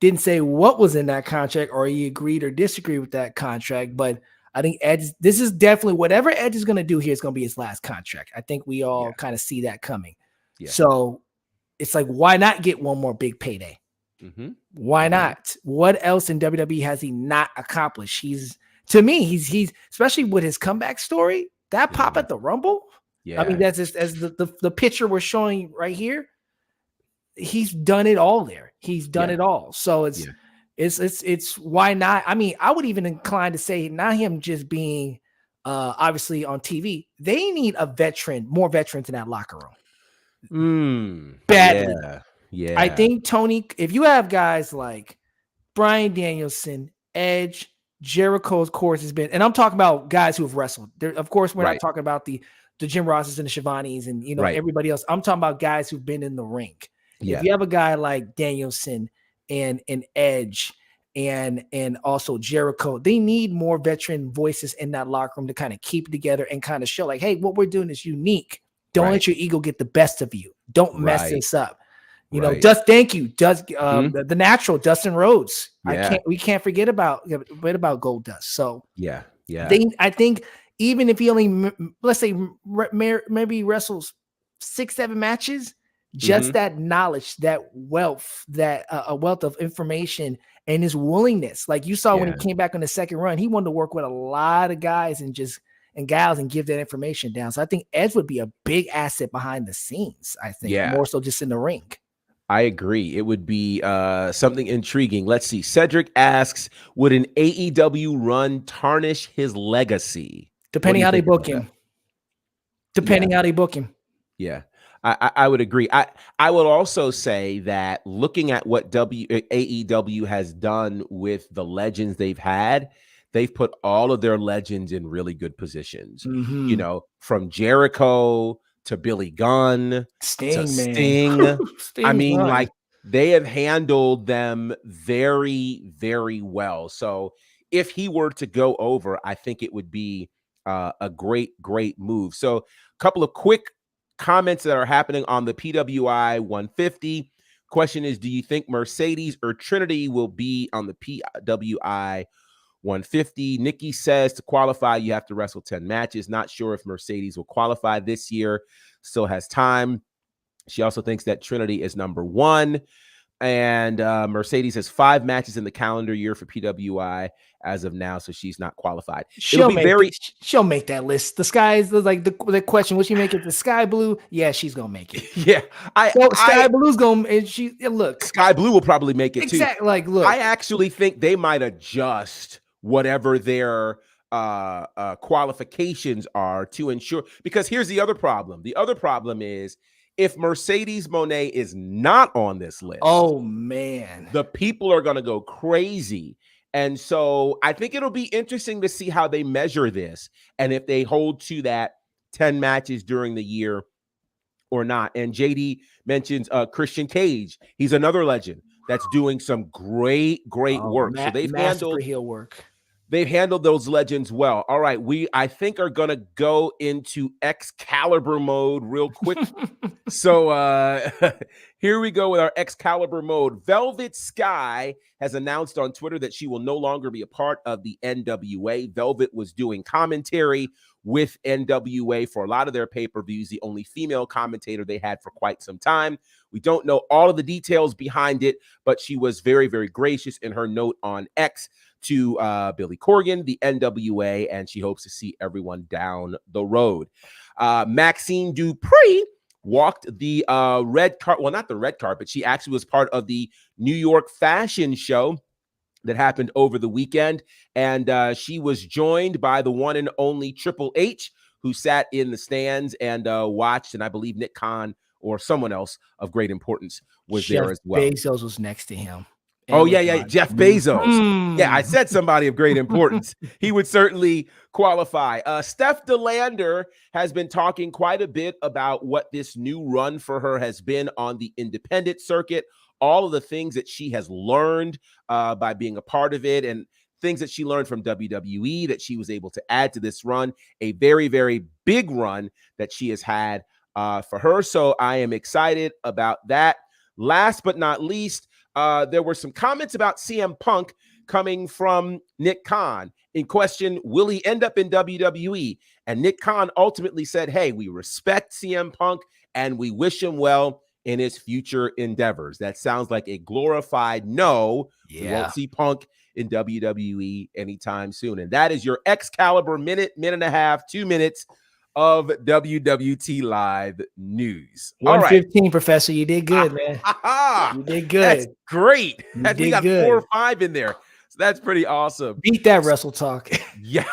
Didn't say what was in that contract or he agreed or disagreed with that contract, but I think Edge, this is definitely whatever Edge is going to do here is going to be his last contract. I think we all kind of see that coming. Yeah. So it's like, why not get one more big payday? Mm-hmm. Why not? What else in WWE has he not accomplished? He's especially with his comeback story, that pop at the Rumble. Yeah. I mean, that's just as the picture we're showing right here. He's done it all there. He's done it all. So it's why not? I mean, I would even incline to say not him just being obviously on TV. They need more veterans in that locker room. Badly. Yeah. I think Tony, if you have guys like Bryan Danielson, Edge, Jericho, of course, has been, and I'm talking about guys who have wrestled. Of course, we're not talking about the Jim Rosses and the Shivanis and everybody else. I'm talking about guys who've been in the ring. Yeah. If you have a guy like Danielson and Edge and also Jericho, they need more veteran voices in that locker room to kind of keep it together and kind of show like, hey, what we're doing is unique. Don't let your ego get the best of you. Don't mess this up. The natural Dustin Rhodes. We can't forget about Goldust. So I think even if he only, let's say maybe wrestles 6-7 matches, just that knowledge, that wealth, that a wealth of information and his willingness. Like you saw when he came back on the second run, he wanted to work with a lot of guys and gals and give that information down. So I think Edge would be a big asset behind the scenes. I think more so just in the ring. I agree. It would be something intriguing. Let's see. Cedric asks, would an AEW run tarnish his legacy? Depending how they book him. How they book him. Yeah. I would agree. I would also say that looking at what AEW has done with the legends they've had, they've put all of their legends in really good positions. Mm-hmm. From Jericho to Billy Gunn, Sting. I mean, like they have handled them very, very well. So if he were to go over, I think it would be a great, great move. So a couple of quick comments that are happening on the PWI 150. Question is, do you think Mercedes or Trinity will be on the PWI 150? Nikki says to qualify, you have to wrestle 10 matches. Not sure if Mercedes will qualify this year. Still has time. She also thinks that Trinity is number 1. And Mercedes has 5 matches in the calendar year for PWI as of now, so she's not qualified. She'll make that list. The sky is like the question: will she make it to Sky Blue? Yeah, she's gonna make it. Yeah, Sky Blue's gonna. And Sky Blue will probably make it exactly, too. Like, look, I actually think they might adjust whatever their qualifications are to ensure. Because here's the other problem. The other problem is, if Mercedes Moné is not on this list, oh man, the people are going to go crazy. And so I think it'll be interesting to see how they measure this and if they hold to that 10 matches during the year or not. And JD mentions Christian Cage. He's another legend that's doing some great work. So they've handled heel work. They've handled those legends well. All right, I think are going to go into Excalibur mode real quick. So here we go with our Excalibur mode. Velvet Sky has announced on Twitter that she will no longer be a part of the NWA. Velvet was doing commentary with NWA for a lot of their pay-per-views, the only female commentator they had for quite some time. We don't know all of the details behind it, but she was very, very gracious in her note on X to Billy Corgan, the NWA, and she hopes to see everyone down the road. Maxine Dupree walked the red carpet. Well, not the red carpet. She actually was part of the New York fashion show that happened over the weekend. And she was joined by the one and only Triple H, who sat in the stands and watched. And I believe Nick Khan or someone else of great importance was there as well. Bezos was next to him. Oh, yeah. Jeff Bezos. Yeah, I said somebody of great importance. He would certainly qualify. Steph DeLander has been talking quite a bit about what this new run for her has been on the independent circuit, all of the things that she has learned by being a part of it, and things that she learned from WWE that she was able to add to this run, a very, very big run that she has had for her. So I am excited about that. Last but not least, there were some comments about CM Punk coming from Nick Khan in question, will he end up in WWE? And Nick Khan ultimately said, hey, we respect CM Punk and we wish him well in his future endeavors. That sounds like a glorified no. Yeah. We won't see Punk in WWE anytime soon. And that is your Excalibur minute and a half, 2 minutes of WWT Live news. 115, Professor. You did good, man. You did good. That's great. We got good. 4 or 5 in there. So that's pretty awesome. Beat that Wrestle Talk. Yeah.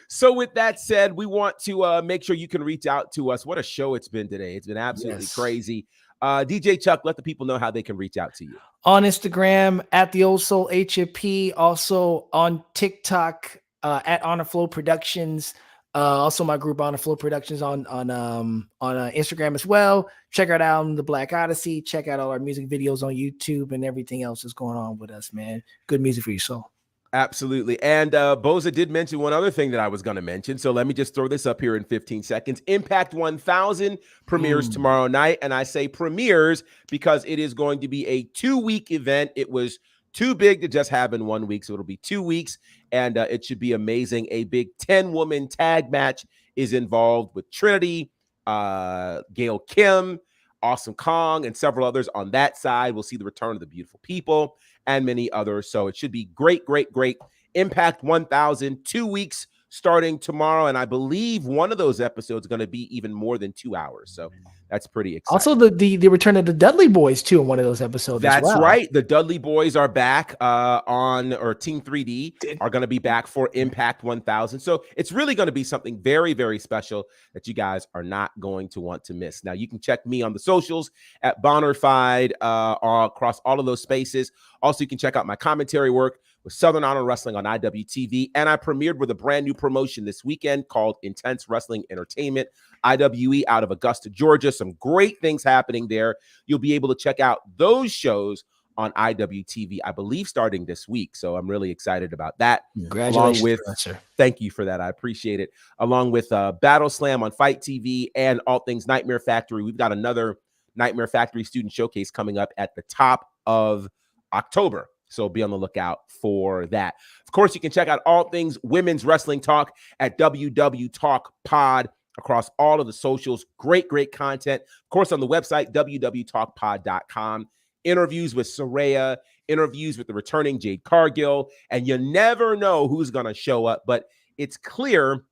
So with that said, we want to make sure you can reach out to us. What a show it's been today. It's been absolutely crazy. DJ Chuck, let the people know how they can reach out to you. On Instagram, at the Old Soul HFP. Also on TikTok, at Honor Flow Productions. Also my group Honor Flow Productions on Instagram as well. Check out album The Black Odyssey. Check out all our music videos on YouTube and everything else that's going on with us, man. Good music for your soul. Absolutely. And Boza did mention one other thing that I was going to mention. So let me just throw this up here in 15 seconds. Impact 1000 premieres tomorrow night. And I say premieres because it is going to be a 2-week event. It was too big to just have in 1 week. So it'll be 2 weeks and it should be amazing. A big 10-woman tag match is involved with Trinity, Gail Kim, Awesome Kong, and several others on that side. We'll see the return of the Beautiful People and many others. So it should be great, great, great. Impact 1000, 2 weeks starting tomorrow. And I believe one of those episodes is going to be even more than 2 hours. So that's pretty exciting. Also, the return of the Dudley Boys, too, in one of those episodes. That's as well. right. The Dudley Boys are back Team 3D are going to be back for Impact 1000. So it's really going to be something very, very special that you guys are not going to want to miss. Now, you can check me on the socials at Bonnerfied across all of those spaces. Also, you can check out my commentary work with Southern Honor Wrestling on IWTV. And I premiered with a brand new promotion this weekend called Intense Wrestling Entertainment, IWE, out of Augusta, Georgia. Some great things happening there. You'll be able to check out those shows on IWTV, I believe, starting this week. So I'm really excited about that. Congratulations, thank you for that. I appreciate it. Along with Battle Slam on Fight TV and All Things Nightmare Factory. We've got another Nightmare Factory student showcase coming up at the top of October. So be on the lookout for that. Of course, you can check out all things Women's Wrestling Talk at WW Talk Pod across all of the socials. Great, great content. Of course, on the website, www.talkpod.com. Interviews with Saraya, interviews with the returning Jade Cargill, and you never know who's going to show up, but it's clear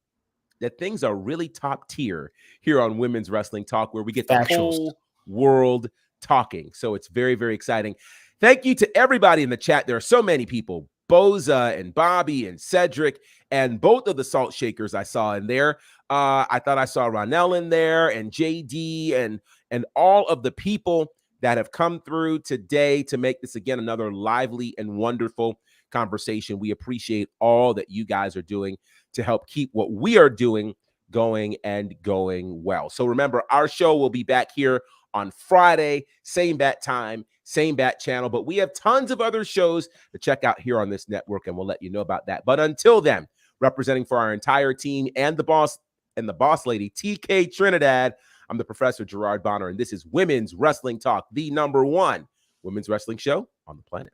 that things are really top tier here on Women's Wrestling Talk, where we get the whole world talking. So it's very, very exciting. Thank you to everybody in the chat. There are so many people, Boza and Bobby and Cedric, and both of the Salt Shakers I saw in there. I thought I saw Ronell in there and JD and all of the people that have come through today to make this, again, another lively and wonderful conversation. We appreciate all that you guys are doing to help keep what we are doing going and going well. So remember, our show will be back here on Friday, same bat time, same bat channel, but we have tons of other shows to check out here on this network, and we'll let you know about that. But until then, representing for our entire team and the boss lady, TK Trinidad, I'm the Professor Gerard Bonner, and this is Women's Wrestling Talk, the #1 women's wrestling show on the planet.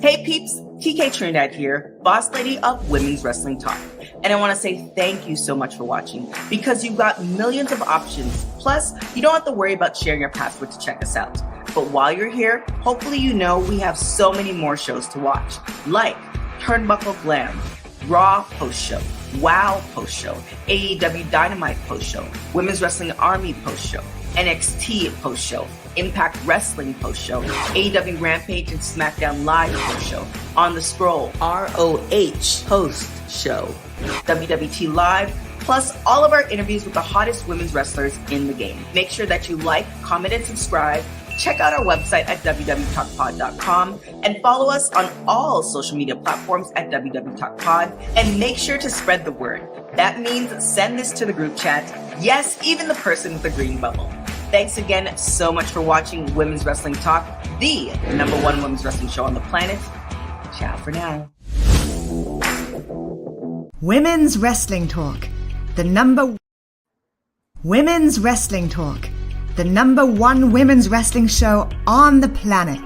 Hey peeps, TK Trinidad here, boss lady of Women's Wrestling Talk. And I want to say thank you so much for watching, because you've got millions of options. Plus, you don't have to worry about sharing your password to check us out. But while you're here, hopefully you know we have so many more shows to watch, like Turnbuckle Glam, Raw Post Show, WOW post show, AEW Dynamite post show, Women's Wrestling Army post show, NXT post show, Impact Wrestling post show, AEW Rampage and SmackDown Live post show, On the Scroll, ROH post show, WWT Live, plus all of our interviews with the hottest women's wrestlers in the game. Make sure that you like, comment, and subscribe. Check out our website at www.talkpod.com and follow us on all social media platforms at www.talkpod, and make sure to spread the word. That means send this to the group chat. Yes, even the person with the green bubble. Thanks again so much for watching Women's Wrestling Talk, the #1 women's wrestling show on the planet. Ciao for now. Women's Wrestling Talk, the number Women's Wrestling Talk, the #1 women's wrestling show on the planet.